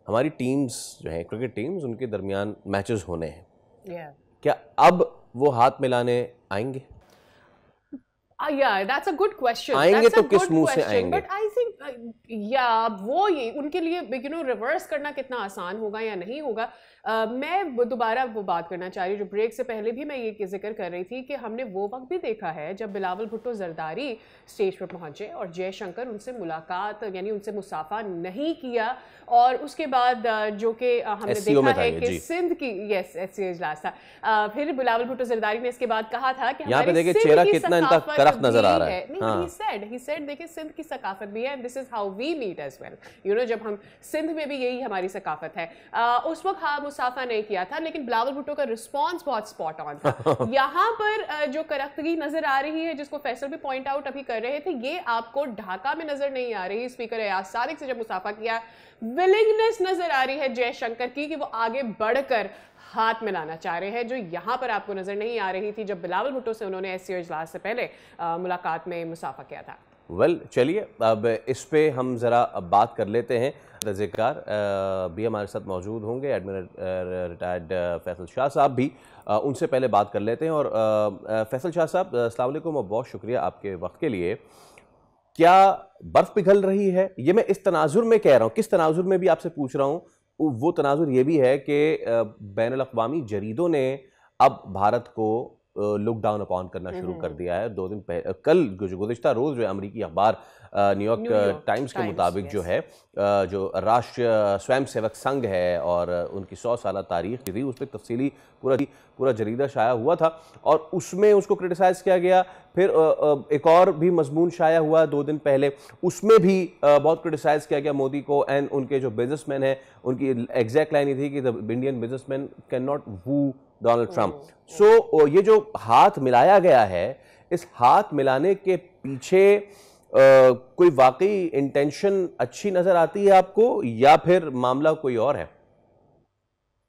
हमारी टीम्स जो हैं, क्रिकेट टीम्स, उनके दरमियान मैचेस होने हैं। क्या अब वो हाथ मिलाने आएंगे? Yeah, that's a good question. आएंगे तो किस मुंह से आएंगे? But I think वो ये उनके लिए रिवर्स करना कितना आसान होगा या नहीं होगा। मैं दोबारा वो बात करना चाह रही हूँ जो ब्रेक से पहले भी मैं ये जिक्र कर रही थी कि हमने वो वक्त भी देखा है जब बिलावल भुट्टो जरदारी स्टेज पर पहुंचे और जयशंकर उनसे मुलाकात यानी उनसे मुसाफा नहीं किया। और उसके बाद जो कि हमने देखा है कि सिंध की SCO इजलास था, फिर बिलावल भुट्टो जरदारी ने इसके बाद कहा था कि यहाँ पे देखिए चेहरा कितना इनका करख्त नजर आ रहा है। He said देखिए सिंध की सकाफत भी है, and this is how we meet as well. जब हम सिंध में भी यही हमारी सकाफत है। उस वक्त हाँ मुसाफा नहीं किया था, लेकिन बिलावल भुट्टो का रिस्पांस बहुत स्पॉट ऑन था। यहाँ पर जो करख्तगी नजर आ रही है जिसको फैसल भी पॉइंट आउट अभी कर रहे थे, ये आपको ढाका में नजर नहीं आ रही। स्पीकर अयाज सादिक से जब मुसाफा किया, विलिंगनेस नजर आ रही है जयशंकर की कि वो आगे बढ़कर हाथ मिलाना चाह रहे हैं, जो यहाँ पर आपको नजर नहीं आ रही थी जब बिलावल भुट्टो से उन्होंने SCO इजलास से पहले मुलाकात में मुसाफा किया था। चलिए अब इस पे हम ज़रा बात कर लेते हैं। रज़ेकार भी हमारे साथ मौजूद होंगे, एडमिरल रिटायर्ड फैसल शाह साहब भी, उनसे पहले बात कर लेते हैं। और फैसल शाह साहब, अस्सलाम वालेकुम और बहुत शुक्रिया आपके वक्त के लिए। क्या बर्फ़ पिघल रही है? ये मैं इस तनाजुर में कह रहा हूँ, किस तनाजुर में भी आपसे पूछ रहा हूँ, वो तनाजुर ये भी है कि बैनुल-अक़वामी जरीदों ने अब भारत को लुक डाउन अपॉन करना शुरू कर दिया है। 2 दिन पहले, कल गुज़िश्ता रोज़ जो है अमरीकी अखबार न्यूयॉर्क टाइम्स के मुताबिक जो है जो राष्ट्रीय स्वयंसेवक संघ है और उनकी 100 साल तारीख थी, उस पर तफसीली पूरा जरीदा शाया हुआ था और उसमें उसको क्रिटिसाइज़ किया गया। फिर एक और भी मजमून शाया हुआ 2 दिन पहले, उसमें भी बहुत क्रिटिसाइज़ किया गया मोदी को एंड उनके जो बिजनेसमैन हैं, उनकी एग्जैक्ट लाइन ये थी कि the Indian businessman can not woo Donald Trump. So ये जो हाथ मिलाया गया है, इस हाथ मिलाने के पीछे कोई वाकई इंटेंशन अच्छी नजर आती है आपको या फिर मामला कोई और है?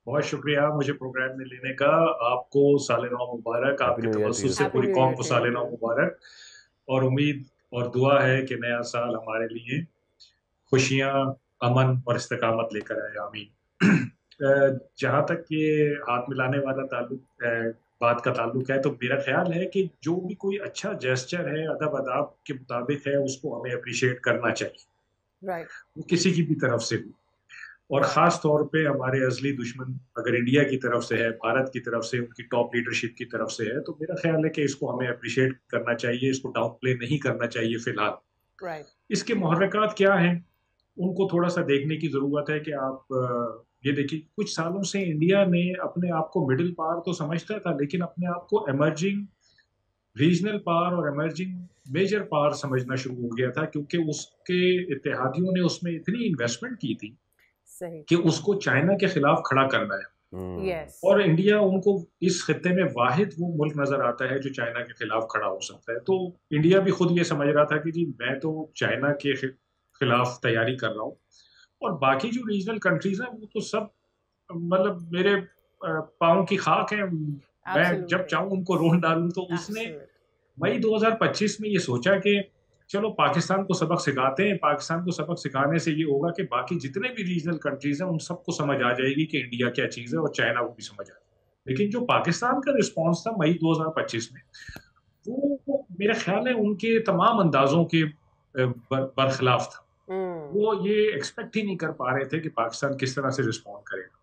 बहुत शुक्रिया मुझे प्रोग्राम में लेने का। आपको साले नौ मुबारक, आपके तवज्जुह से पूरी कौम को साले नौ मुबारक। और उम्मीद और दुआ है कि नया साल हमारे लिए खुशियां, अमन और इस्तिकामत लेकर आए, आमीन। जहाँ तक ये हाथ मिलाने वाला बात का ताल्लुक है, तो मेरा ख्याल है कि जो भी कोई अच्छा जेस्चर है अदब अदाब के मुताबिक है, उसको हमें अप्रिशिएट करना चाहिए, वो किसी की भी तरफ से हो। और ख़ास तौर पे हमारे असली दुश्मन अगर इंडिया की तरफ से है, भारत की तरफ से, उनकी टॉप लीडरशिप की तरफ से है, तो मेरा ख्याल है कि इसको हमें अप्रिशिएट करना चाहिए, इसको डाउन प्ले नहीं करना चाहिए फिलहाल। इसके मुहर्रिकात क्या हैं, उनको थोड़ा सा देखने की ज़रूरत है। कि आप ये देखिए, कुछ सालों से इंडिया ने अपने आप को मिडिल पावर तो समझता था, लेकिन अपने आप को एमर्जिंग रीजनल पावर और एमर्जिंग मेजर पावर समझना शुरू हो गया था, क्योंकि उसके इत्तेहादियों ने उसमें इतनी इन्वेस्टमेंट की थी कि उसको चाइना के खिलाफ खड़ा करना है। और इंडिया उनको इस खित्ते में वाहिद वो मुल्क नजर आता है जो चाइना के खिलाफ खड़ा हो सकता है। तो इंडिया भी खुद ये समझ रहा था कि जी मैं तो चाइना के खिलाफ तैयारी कर रहा हूँ, और बाकी जो रीजनल कंट्रीज हैं वो तो सब मतलब मेरे पाँव की खाक है, मैं जब चाहूँ उनको रोल डालूं। तो उसने मई 2025 में ये सोचा कि चलो पाकिस्तान को सबक सिखाते हैं। पाकिस्तान को सबक सिखाने से ये होगा कि बाकी जितने भी रीजनल कंट्रीज हैं उन सबको समझ आ जाएगी कि इंडिया क्या चीज है, और चाइना को भी समझ आ जाएगी। लेकिन जो पाकिस्तान का रिस्पॉन्स था मई 2025 में, वो मेरा ख्याल है उनके तमाम अंदाजों के बरखिलाफ था। वो ये एक्सपेक्ट ही नहीं कर पा रहे थे कि पाकिस्तान किस तरह से रिस्पॉन्ड करेगा।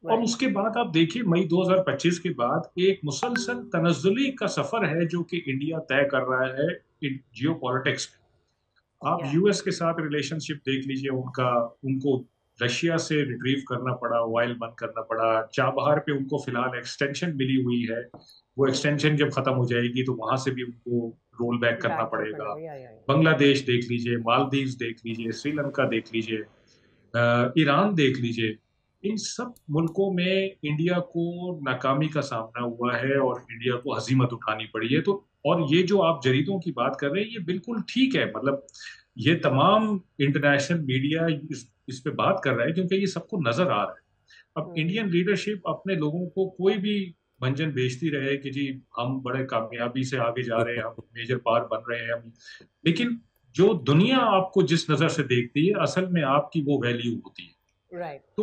और उसके बाद आप देखिए मई 2025 के बाद एक मुसलसल तनज़्ज़ुली का सफर है जो कि इंडिया तय कर रहा है जियो पॉलिटिक्स में। आप यूएस के साथ रिलेशनशिप देख लीजिए उनका, उनको रशिया से रिट्रीव करना पड़ा, ऑयल बंद करना पड़ा। चाबहार पे उनको फिलहाल एक्सटेंशन मिली हुई है, वो एक्सटेंशन जब खत्म हो जाएगी तो वहां से भी उनको रोल बैक करना पड़ेगा। बांग्लादेश देख लीजिए, मालदीव्स देख लीजिए, श्रीलंका देख लीजिए, ईरान देख लीजिए। इन सब मुल्कों में इंडिया को नाकामी का सामना हुआ है और इंडिया को हजीमत उठानी पड़ी है। तो और ये जो आप जरीदों की बात कर रहे हैं ये बिल्कुल ठीक है, मतलब ये तमाम इंटरनेशनल मीडिया इस पे बात कर रहा है क्योंकि ये सबको नजर आ रहा है। अब इंडियन लीडरशिप अपने लोगों को कोई भी भंजन बेचती रहे कि जी हम बड़े कामयाबी से आगे जा रहे हैं, हम मेजर पावर बन रहे हैं हम, लेकिन जो दुनिया आपको जिस नजर से देखती है असल में आपकी वो वैल्यू होती है। तो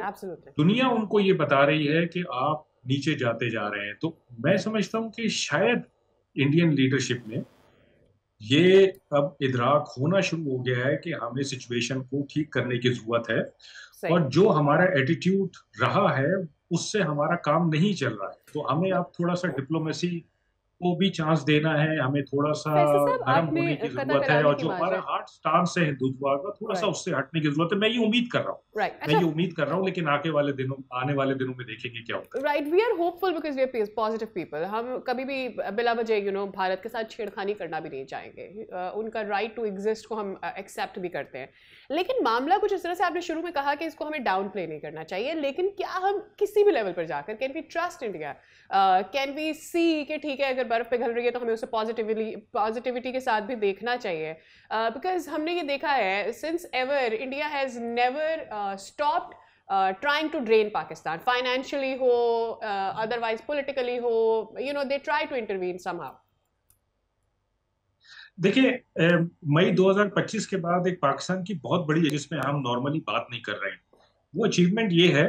दुनिया उनको ये बता रही है कि आप नीचे जाते जा रहे हैं। तो मैं समझता हूं कि शायद इंडियन लीडरशिप में ये अब इदराक होना शुरू हो गया है कि हमें सिचुएशन को ठीक करने की जरूरत है, और जो हमारा एटीट्यूड रहा है उससे हमारा काम नहीं चल रहा है। तो हमें अब थोड़ा सा डिप्लोमेसी को भी चांस देना है, हमें थोड़ा सा नरम होने की जरूरत है, और जो हमारा हार्ड स्टांस है हिंदुत्व का थोड़ा सा उससे हटने की जरूरत है। मैं ये उम्मीद कर रहा हूँ, मैं ये उम्मीद कर रहा हूँ, लेकिन आने वाले दिनों में देखेंगे क्या होता है। Right, we are hopeful because we are positive people. हम कभी भी बिला वजह भारत के साथ छेड़खानी करना भी नहीं चाहेंगे। उनका राइट टू एग्जिस्ट को हम एक्सेप्ट भी करते हैं। लेकिन मामला कुछ इस तरह से, आपने शुरू में कहा कि इसको हमें डाउन प्ले नहीं करना चाहिए, लेकिन क्या हम किसी भी लेवल पर जाकर can we trust India, can we see कि ठीक है अगर बर्फ पिघल रही है तो हमें उसे पॉजिटिविटी के साथ भी देखना चाहिए। बिकॉज हमने ये देखा है since ever India has never stopped trying to drain Pakistan, financially हो, otherwise politically हो, they try to intervene somehow. देखिए मई 2025 के बाद एक पाकिस्तान की बहुत बड़ी, जिसमें हम नॉर्मली बात नहीं कर रहे हैं, वो अचीवमेंट ये है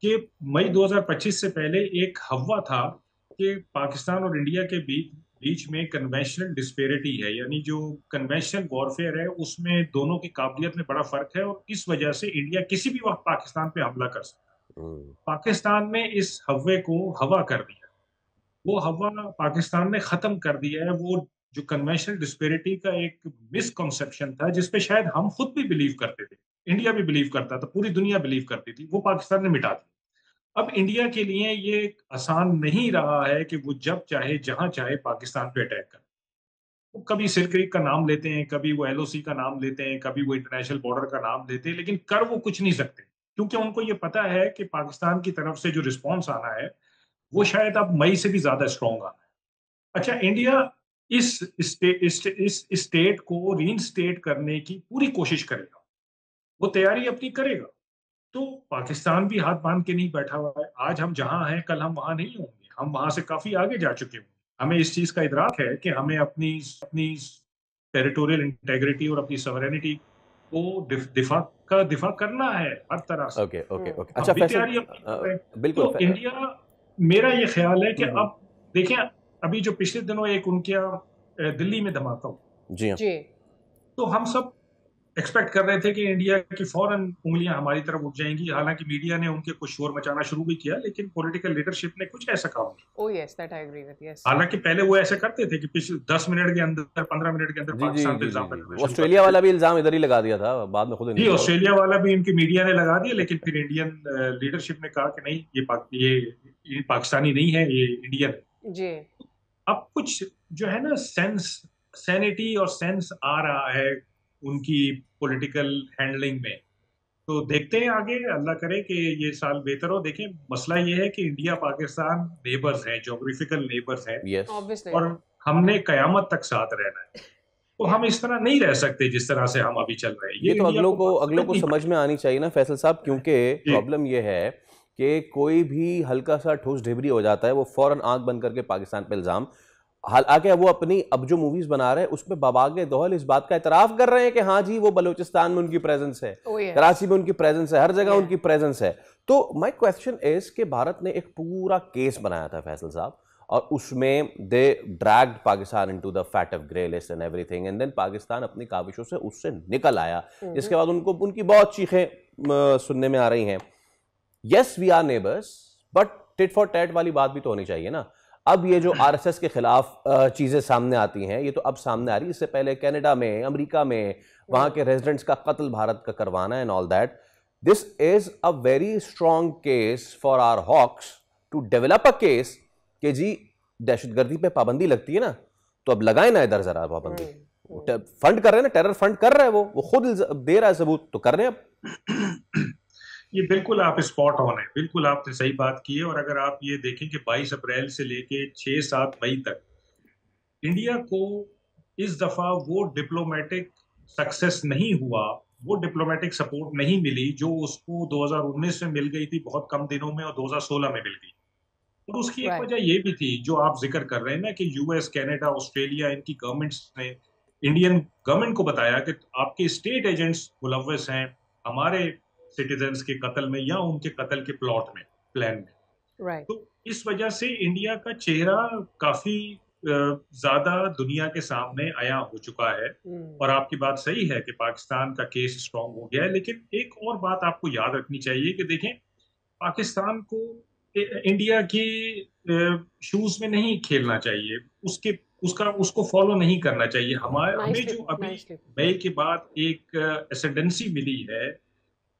कि मई 2025 से पहले एक हवा था कि पाकिस्तान और इंडिया के बीच में कन्वेंशनल डिस्पेरिटी है, यानी जो कन्वेंशनल वॉरफेयर है उसमें दोनों की काबिलियत में बड़ा फर्क है, और इस वजह से इंडिया किसी भी वक्त पाकिस्तान पे हमला कर सकता है। पाकिस्तान ने इस हवा को हवा कर दिया, वो हवा पाकिस्तान ने खत्म कर दिया है। वो जो कन्वेंशनल डिस्पेरिटी का एक मिसकॉन्सेप्शन था जिसपे शायद हम खुद भी बिलीव करते थे, इंडिया भी बिलीव करता था, पूरी दुनिया बिलीव करती थी, वो पाकिस्तान ने मिटा दिया। अब इंडिया के लिए ये आसान नहीं रहा है कि वो जब चाहे जहां चाहे पाकिस्तान पे अटैक करे। वो कभी सिर क्रीक का नाम लेते हैं, कभी वो LOC का नाम लेते हैं, कभी वो इंटरनेशनल बॉर्डर का नाम लेते हैं, लेकिन कर वो कुछ नहीं सकते क्योंकि उनको ये पता है कि पाकिस्तान की तरफ से जो रिस्पॉन्स आना है वो शायद अब मई से भी ज्यादा स्ट्रॉन्ग आना है। अच्छा, इंडिया इस स्टेट को रीइंस्टेट करने की पूरी कोशिश करेगा, वो तैयारी अपनी करेगा। तो पाकिस्तान भी हाथ बांध के नहीं बैठा हुआ है। आज हम जहां हैं कल हम वहां नहीं होंगे, हम वहां से काफी आगे जा चुके होंगे। हमें इस चीज का इदराक है कि हमें अपनी टेरिटोरियल इंटेग्रिटी और अपनी सॉवरेनिटी को दिफा करना है हर तरह से। ओके। अच्छा, बिल्कुल। तो इंडिया, मेरा ये ख्याल है कि अब देखें, अभी जो पिछले दिनों एक उनके दिल्ली में धमाका हुआ, जी, तो हम सब एक्सपेक्ट कर रहे थे कि इंडिया की फौरन उंगलियां हमारी तरफ उठ जाएंगी। हालांकि मीडिया ने उनके कुछ शोर मचाना शुरू भी किया, लेकिन पॉलिटिकल लीडरशिप ने कुछ ऐसा काम किया। हालांकि पहले वो ऐसे करते थे कि पिछले 10 मिनट के अंदर, 15 मिनट के अंदर पाकिस्तान पे इल्जाम लगाना। ऑस्ट्रेलिया वाला भी इल्जाम इधर ही लगा दिया था, बाद में खुद जी ऑस्ट्रेलिया वाला भी इनकी मीडिया ने लगा दिया, लेकिन फिर इंडियन लीडरशिप ने कहा कि नहीं, ये पाकिस्तानी नहीं है, ये इंडियन जी। अब कुछ जो है ना सैनिटी और सेंस आ रहा है उनकी पॉलिटिकल हैंडलिंग में। तो देखते हैं आगे, अल्लाह करे कि ये साल बेहतर हो। देखें, मसला ये है कि इंडिया पाकिस्तान नेबर्स हैं, ज्योग्राफिकल नेबर्स हैं, और हमने कयामत तक साथ रहना है। तो हम इस तरह नहीं रह सकते जिस तरह से हम अभी चल रहे हैं। ये तो अगलों को समझ में आनी चाहिए ना फैसल साहब, क्योंकि प्रॉब्लम ये है कि कोई भी हल्का सा ठोस ढिबरी हो जाता है वो फौरन आंख बंद करके पाकिस्तान पे इल्ज़ाम, हालांकि वो अपनी अब जो मूवीज बना रहे हैं उसमें बाबागे दोहल इस बात का इतराफ कर रहे हैं कि हाँ जी वो बलूचिस्तान में उनकी प्रेजेंस है, कराची में उनकी प्रेजेंस है, हर जगह उनकी प्रेजेंस है। तो माय क्वेश्चन इज कि भारत ने एक पूरा केस बनाया था फैसल साहब, और उसमें they dragged Pakistan into the fat of grey list and everything, and then Pakistan अपनी काविशों से उससे निकल आया, जिसके बाद उनको उनकी बहुत चीखें सुनने में आ रही हैं। Yes we are neighbours, but tit for tat वाली बात भी तो होनी चाहिए ना। अब ये जो आरएसएस के खिलाफ चीजें सामने आती हैं, ये तो अब सामने आ रही है, इससे पहले कनाडा में, अमेरिका में वहां के रेजिडेंट्स का कत्ल भारत का करवाना and all that. This is a very strong case for our hawks to develop a case कि जी दहशतगर्दी पे पाबंदी लगती है ना, तो अब लगाए ना इधर जरा पाबंदी। फंड कर रहे हैं ना, टेरर फंड कर रहा है वो खुद दे रहा है सबूत, तो कर रहे हैं अब। ये बिल्कुल आप स्पॉट ऑन है, बिल्कुल आपने सही बात की है। और अगर आप ये देखें कि 22 अप्रैल से लेके 6-7 मई तक इंडिया को इस दफा वो डिप्लोमेटिक सक्सेस नहीं हुआ, वो डिप्लोमेटिक सपोर्ट नहीं मिली जो उसको 2019 में मिल गई थी बहुत कम दिनों में, और 2016 में मिल गई। और उसकी एक वजह ये भी थी जो आप जिक्र कर रहे हैं ना, कि यूएस, कनाडा, ऑस्ट्रेलिया, इनकी गवर्नमेंट्स ने इंडियन गवर्नमेंट को बताया कि आपके स्टेट एजेंट्स मुलव्वस हैं हमारे सिटीजन्स के कत्ल में या उनके कत्ल के प्लॉट में, प्लान में। तो इस वजह से इंडिया का चेहरा काफी ज्यादा दुनिया के सामने आया हो चुका है। और आपकी बात सही है कि पाकिस्तान का केस स्ट्रांग हो गया है, लेकिन एक और बात आपको याद रखनी चाहिए कि देखें, पाकिस्तान को इंडिया की शूज में नहीं खेलना चाहिए, उसको फॉलो नहीं करना चाहिए। हमें जो अभी मई के बाद एक एसेंडेंसी मिली है,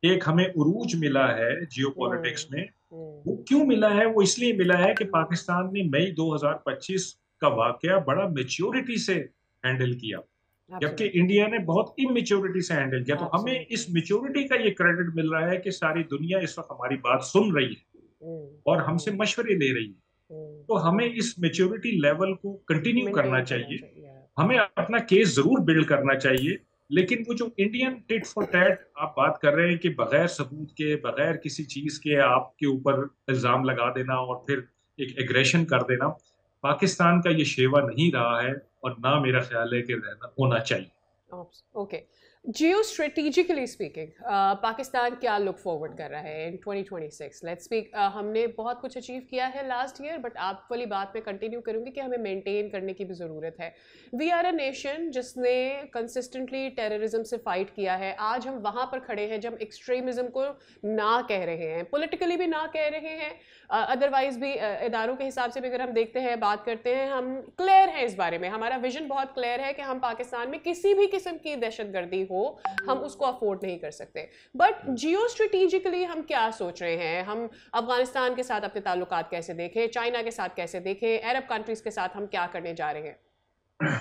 एक हमें उरूज मिला है जियोपॉलिटिक्स में, वो क्यों मिला है? वो इसलिए मिला है कि पाकिस्तान ने मई 2025 का वाकया बड़ा मैच्योरिटी से हैंडल किया, जबकि इंडिया ने बहुत इमेच्योरिटी से हैंडल किया। तो हमें इस मैच्योरिटी का ये क्रेडिट मिल रहा है कि सारी दुनिया इस वक्त हमारी बात सुन रही है और हमसे मशवरे ले रही है। तो हमें इस मैच्योरिटी लेवल को कंटिन्यू करना चाहिए, हमें अपना केस जरूर बिल्ड करना चाहिए। लेकिन वो जो इंडियन टिट फॉर टैट आप बात कर रहे हैं कि बगैर सबूत के, बगैर किसी चीज के आपके ऊपर इल्जाम लगा देना और फिर एक एग्रेशन कर देना, पाकिस्तान का ये शेवा नहीं रहा है और ना मेरा ख्याल है कि रहना होना चाहिए। ओके, जियो स्ट्रेटेजिकली स्पीकिंग पाकिस्तान क्या लुक फॉरवर्ड कर रहा है इन 2026? लेट्स स्पीक, हमने बहुत कुछ अचीव किया है लास्ट ईयर, बट आप वाली बात में कंटिन्यू करूंगी कि हमें मेंटेन करने की भी ज़रूरत है। वी आर अ नेशन जिसने कंसिस्टेंटली टेररिज्म से फाइट किया है। आज हम वहाँ पर खड़े हैं जब एक्सट्रीमिज्म को ना कह रहे हैं, पॉलिटिकली भी ना कह रहे हैं, अदरवाइज भी इदारों के हिसाब से भी अगर हम देखते हैं, बात करते हैं, हम क्लियर हैं इस बारे में, हमारा विजन बहुत क्लियर है कि हम पाकिस्तान में किसी भी किस्म की दहशतगर्दी हो हम उसको अफोर्ड नहीं कर सकते। बट जियो स्ट्रेटेजिकली हम क्या सोच रहे हैं? हम अफगानिस्तान के साथ अपने ताल्लुकात कैसे देखें, चाइना के साथ कैसे देखें, अरब कंट्रीज के साथ हम क्या करने जा रहे हैं?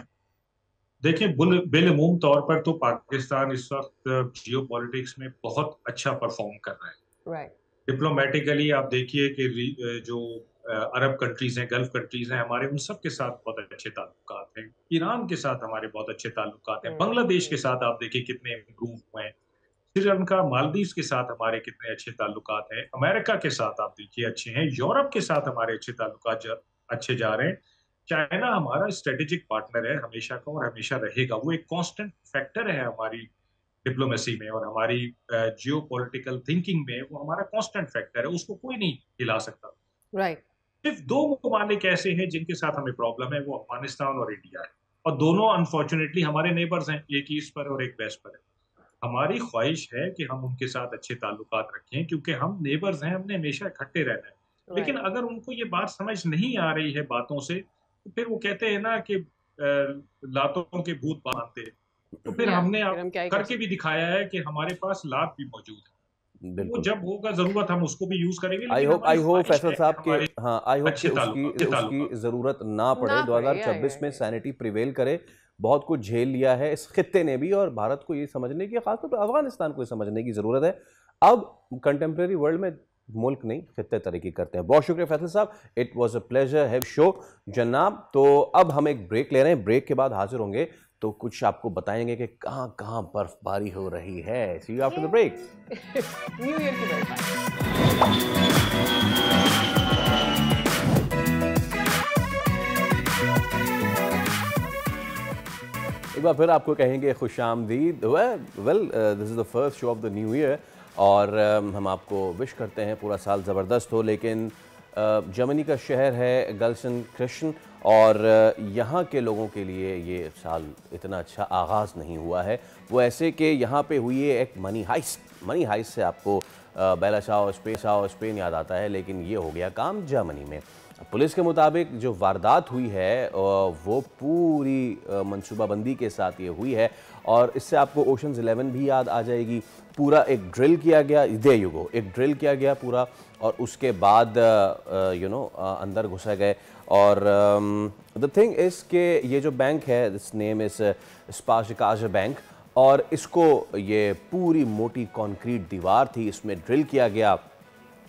देखिए, बिलअमूम तौर पर तो पाकिस्तान इस वक्त जियो पॉलिटिक्स में बहुत अच्छा परफॉर्म कर रहा है। राइट। डिप्लोमेटिकली आप देखिए कि जो अरब कंट्रीज हैं, गल्फ कंट्रीज हैं हमारे, उन सब के साथ बहुत अच्छे ताल्लुकात हैं। ईरान के साथ हमारे बहुत अच्छे ताल्लुकात हैं। बांग्लादेश के साथ आप देखिए कितने इम्प्रूव हुए हैं। श्रीलंका, मालदीव्स के साथ हमारे कितने अच्छे ताल्लुकात हैं। अमेरिका के साथ आप देखिए अच्छे हैं। यूरोप के साथ हमारे अच्छे ताल्लुकात अच्छे जा रहे हैं। चाइना हमारा स्ट्रेटेजिक पार्टनर है हमेशा का और हमेशा रहेगा। वो एक कांस्टेंट फैक्टर है हमारी डिप्लोमेसी में और हमारी जियो पॉलिटिकल थिंकिंग में। वो हमारा कांस्टेंट फैक्टर है, उसको कोई नहीं हिला सकता। राइट। सिर्फ दो ममालिक ऐसे हैं जिनके साथ हमें प्रॉब्लम है, वो अफगानिस्तान और इंडिया है, और दोनों अनफॉर्चुनेटली हमारे नेबर्स हैं, एक ईस्ट पर और एक वेस्ट पर है। हमारी ख्वाहिश है कि हम उनके साथ अच्छे ताल्लुकात रखें क्योंकि हम नेबर्स हैं, हमने हमेशा इकट्ठे रहना है। लेकिन अगर उनको ये बात समझ नहीं आ रही है बातों से, तो फिर वो कहते हैं ना कि लातों के भूत बांधते, तो फिर हमने करके भी दिखाया है कि हमारे पास लात भी मौजूद है। वो जब होगा जरूरत हम उसको भी यूज करेंगे। आई होप फैसल साहब के आई होप कि उसकी जरूरत ना पड़े। 2026 में सैनिटी प्रिवेल करे। बहुत कुछ झेल लिया है इस खित्ते ने भी, और भारत को ये समझने की, खासतौर पर अफगानिस्तान को ये समझने की जरूरत है। अब कंटेम्प्रेरी वर्ल्ड में मुल्क नहीं, खित्ते तरक्की करते हैं। बहुत शुक्रिया फैसल साहब, it was a pleasure have show जनाब। तो अब हम एक ब्रेक ले रहे हैं, ब्रेक के बाद हाजिर होंगे तो कुछ आपको बताएंगे कि कहाँ कहाँ बर्फबारी हो रही है। See you after the break. New year की बर्फबारी। एक बार फिर आपको कहेंगे खुशामदीद। Well this is the first show of the new year और हम आपको विश करते हैं पूरा साल ज़बरदस्त हो। लेकिन जर्मनी का शहर है गेल्सेनकिर्chen और यहाँ के लोगों के लिए ये साल इतना अच्छा आगाज़ नहीं हुआ है। वो ऐसे कि यहाँ पे हुई है एक मनी हाइस्ट से आपको बेलाशाओ स्पेन याद आता है, लेकिन ये हो गया काम जर्मनी में। पुलिस के मुताबिक जो वारदात हुई है वो पूरी मंसूबाबंदी के साथ ये हुई है और इससे आपको ओशंस 11 भी याद आ जाएगी। पूरा एक ड्रिल किया गया, दे युगो एक ड्रिल किया गया पूरा और उसके बाद अंदर घुसा गए। और द थिंग इज़ के ये जो बैंक है दिस नेम इज़ स्पारशिकाज़ बैंक और इसको ये पूरी मोटी कंक्रीट दीवार थी, इसमें ड्रिल किया गया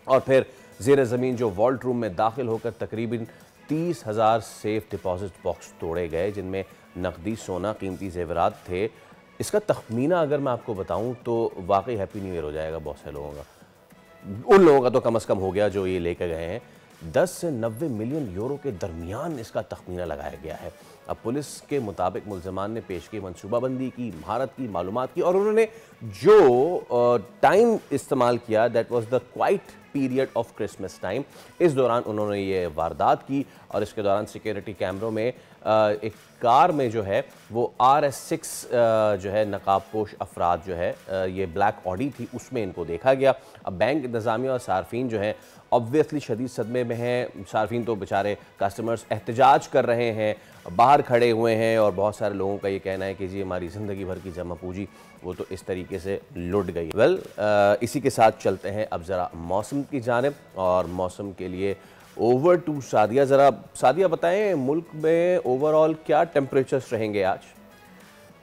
और फिर ज़ेर ज़मीन जो वॉल्ट रूम में दाखिल होकर तकरीबन 30,000 सेफ डिपॉजिट बॉक्स तोड़े गए जिनमें नकदी, सोना, कीमती जेवरात थे। इसका तखमीना अगर मैं आपको बताऊं तो वाकई हैप्पी न्यू ईयर हो जाएगा बहुत से लोगों का। उन लोगों का तो कम से कम हो गया जो ये लेकर गए हैं। 10 से 90 मिलियन यूरो के दरमियान इसका तखमीना लगाया गया है। अब पुलिस के मुताबिक मुल्ज़िमान ने पेश की मनसूबाबंदी की, महारत की, मालूमात की और उन्होंने जो टाइम इस्तेमाल किया that was the quite period of Christmas time. इस दौरान उन्होंने ये वारदात की और इसके दौरान सिक्योरिटी कैमरों में एक कार में जो है वो RS6 जो है नकाबपोश अफराद जो है ये ब्लैक ऑडी थी, उसमें इनको देखा गया। अब बैंक इंतज़ामिया और सार्फिन जो हैं ऑब्वियसली शदीद सदमे में हैं। सार्फिन तो बेचारे कस्टमर्स एहतजाज कर रहे हैं, बाहर खड़े हुए हैं और बहुत सारे लोगों का ये कहना है कि जी हमारी ज़िंदगी भर की जमा पूंजी वो तो इस तरीके से लुट गई। वेल इसी के साथ चलते हैं अब ज़रा मौसम की जानिब और मौसम के लिए ओवर टू सादिया। ज़रा सादिया बताएं मुल्क में ओवरऑल क्या टेम्परेचर्स रहेंगे आज?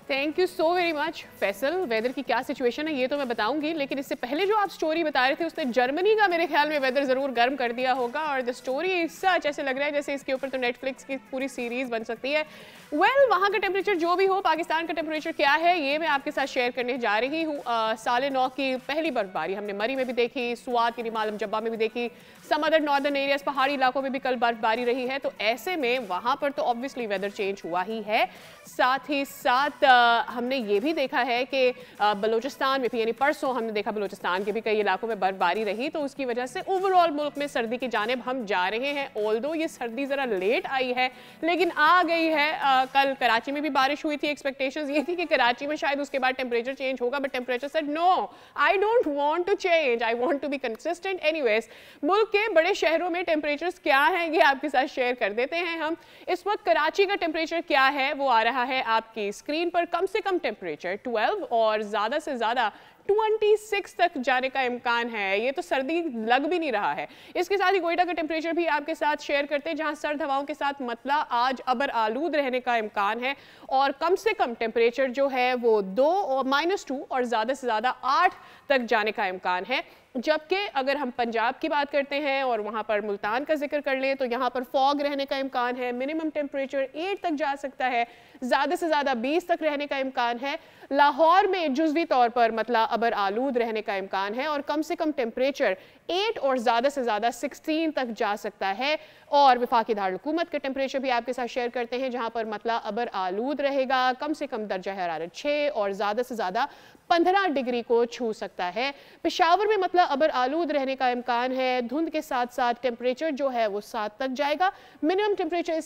Thank you so very much Faisal. Weather की क्या सिचुएशन है ये तो मैं बताऊंगी, लेकिन इससे पहले जो आप स्टोरी बता रहे थे उसने जर्मनी का मेरे ख्याल में वेदर ज़रूर गर्म कर दिया होगा और द स्टोरी सच ऐसे लग रहा है जैसे इसके ऊपर तो नेटफ्लिक्स की पूरी सीरीज़ बन सकती है। वेल वहाँ का टेम्परेचर जो भी हो, पाकिस्तान का टेम्परेचर क्या है ये मैं आपके साथ शेयर करने जा रही हूँ। साले 9 की पहली बर्फबारी हमने मरी में भी देखी, सुआत की निमालम जब्बा में भी देखी, सम अदर नॉर्दर्न एरियाज पहाड़ी इलाकों में भी कल बर्फबारी रही है। तो ऐसे में वहाँ पर तो ऑब्वियसली वेदर चेंज हुआ ही है। साथ ही साथ हमने ये भी देखा है कि बलूचिस्तान में भी, यानी परसों हमने देखा बलूचिस्तान के भी कई इलाकों में बर्फबारी रही, तो उसकी वजह से ओवरऑल मुल्क में सर्दी की जानिब हम जा रहे हैं। ऑल्दो ये सर्दी ज़रा लेट आई है लेकिन आ गई है। कल कराची में भी बारिश हुई थी, एक्सपेक्टेशंस ये थी कि कराची में शायद उसके बाद टेम्परेचर चेंज होगा, but temperature said no, I don't want to change, I want to be consistent. Anyways मुल्क के बड़े शहरों में टेम्परेचर्स क्या हैं ये आपके साथ शेयर कर देते हैं हम। इस वक्त कराची का टेम्परेचर क्या है वो आ रहा है आपकी स्क्रीन पर। कम से कम टेम्परेचर 12 और ज़्यादा से ज़्यादा 26 तक जाने का इम्कान है। ये तो सर्दी लग भी नहीं रहा है। इसके साथ ही कोयटा का टेम्परेचर भी आपके साथ शेयर करते हैं जहां सर्द हवाओं के साथ मतला आज अबर आलूद रहने का इम्कान है और कम से कम टेम्परेचर जो है वो 2 और -2 और ज़्यादा से ज़्यादा 8 तक जाने का इम्कान है। जबकि अगर हम पंजाब की बात करते हैं और वहाँ पर मुल्तान का जिक्र कर लें तो यहाँ पर फॉग रहने का इम्कान है। मिनिमम टेम्परेचर 8 तक जा सकता है, ज़्यादा से ज़्यादा 20 तक रहने का इम्कान है। लाहौर में जुज़वी तौर पर मतलब अबर आलूद रहने का इम्कान है और कम से कम टेम्परेचर 8 और ज़्यादा से ज़्यादा 16 तक जा सकता है। और वफाकी दारुल हुकूमत का टेम्परेचर भी आपके साथ शेयर करते हैं जहाँ पर मतलब अबर आलूद रहेगा, कम से कम दर्जा हरारत 6 और ज़्यादा से ज़्यादा 15 डिग्री को छू सकता है। पेशावर में मतलब अबर आलूद रहने का इम्कान है। धुंध के साथ साथ टेम्परेचर जो है वो 7 तक जाएगा। मिनिमम टेम्परेचर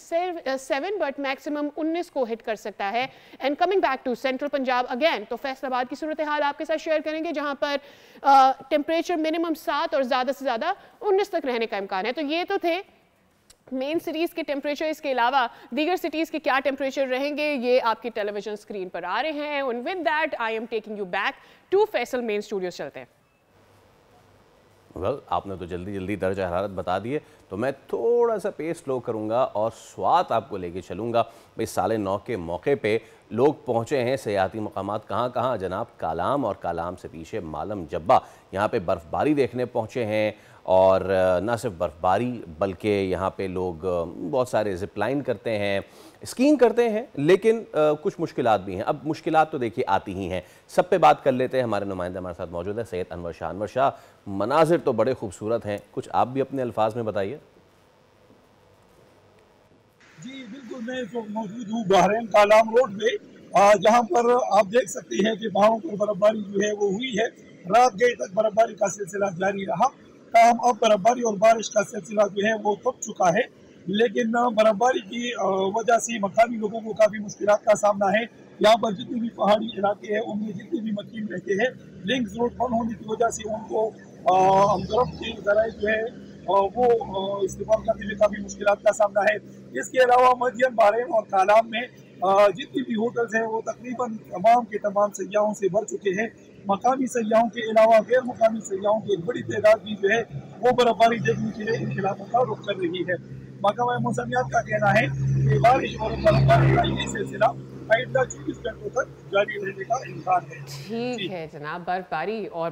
7 बट मैक्सिमम 19 को हिट कर सकता है। And coming back to central Punjab again, तो फैसलाबाद की सूरत हाल आपके साथ शेयर करेंगे जहां पर टेम्परेचर मिनिमम 7 और ज़्यादा से ज़्यादा 19 तक रहने का इम्कान है। तो ये तो थे मेन सिटीज के टेम्परेचर। इसके अलावा दीगर सिटीज के क्या टेम्परेचर रहेंगे ये आपकी टेलीविजन स्क्रीन पर आ रहे हैं। And with that I am taking you back to Faisal main studios. चलते हैं। वेल आपने तो जल्दी जल्दी दर्जा हरारत बता दिए, तो मैं थोड़ा सा पेस स्लो करूंगा और स्वात आपको लेके चलूंगा। भाई साले 9 के मौके पे लोग पहुंचे हैं सयाहती मकामात कहाँ कहाँ, जनाब कालाम और कालाम से पीछे मालम जब्बा, यहाँ पे बर्फ़बारी देखने पहुंचे हैं और न सिर्फ बर्फबारी बल्कि यहाँ पे लोग बहुत सारे जिपलाइन करते हैं, स्कीइंग करते हैं, लेकिन कुछ मुश्किलात भी हैं। अब मुश्किलात तो देखिए आती ही हैं, सब पे बात कर लेते हैं। हमारे नुमाइंदा हमारे साथ मौजूद है सैयद अनवर शाह। अनवर शाह, मनाजिर तो बड़े खूबसूरत हैं, कुछ आप भी अपने अल्फाज में बताइए। जी बिल्कुल, मैं तो मौजूद हूँ बहरैन कालाम रोड में, जहाँ पर आप देख सकते हैं कि वहाँ पर बर्फबारी जो है वो हुई है। रात गई तक बर्फबारी का सिलसिला जारी रहा, ताहम अब बर्फबारी और बारिश का सिलसिला जो है वो थम चुका है, लेकिन बर्फबारी की वजह से मकामी लोगों को काफ़ी मुश्किलात का सामना है। यहाँ पर जितने भी पहाड़ी इलाके हैं उनमें जितने भी मकीन रहते हैं, लिंक्स रोड बंद होने की वजह से उनको गर्म के ज़राए जो है वो इस्तेमाल करने में काफ़ी मुश्किलात का सामना है। इसके अलावा मदियन, बहरैन और कालाम में जितनी भी होटल्स हैं वो तकरीबन तमाम के तमाम सयाहों से भर चुके हैं। मकामी सयाहों के अलावा गैर मकामी सयाहों की एक बड़ी तादाद भी जो है वो बर्फबारी देखने के लिए इन इलाकों का रुख कर रही है। महकमा मौसमियात का कहना है कि बारिश और बर्फबारी का ये सिलसिला आइंदा 24 घंटों तक जारी रहने का इम्कान है। ठीक है जनाब,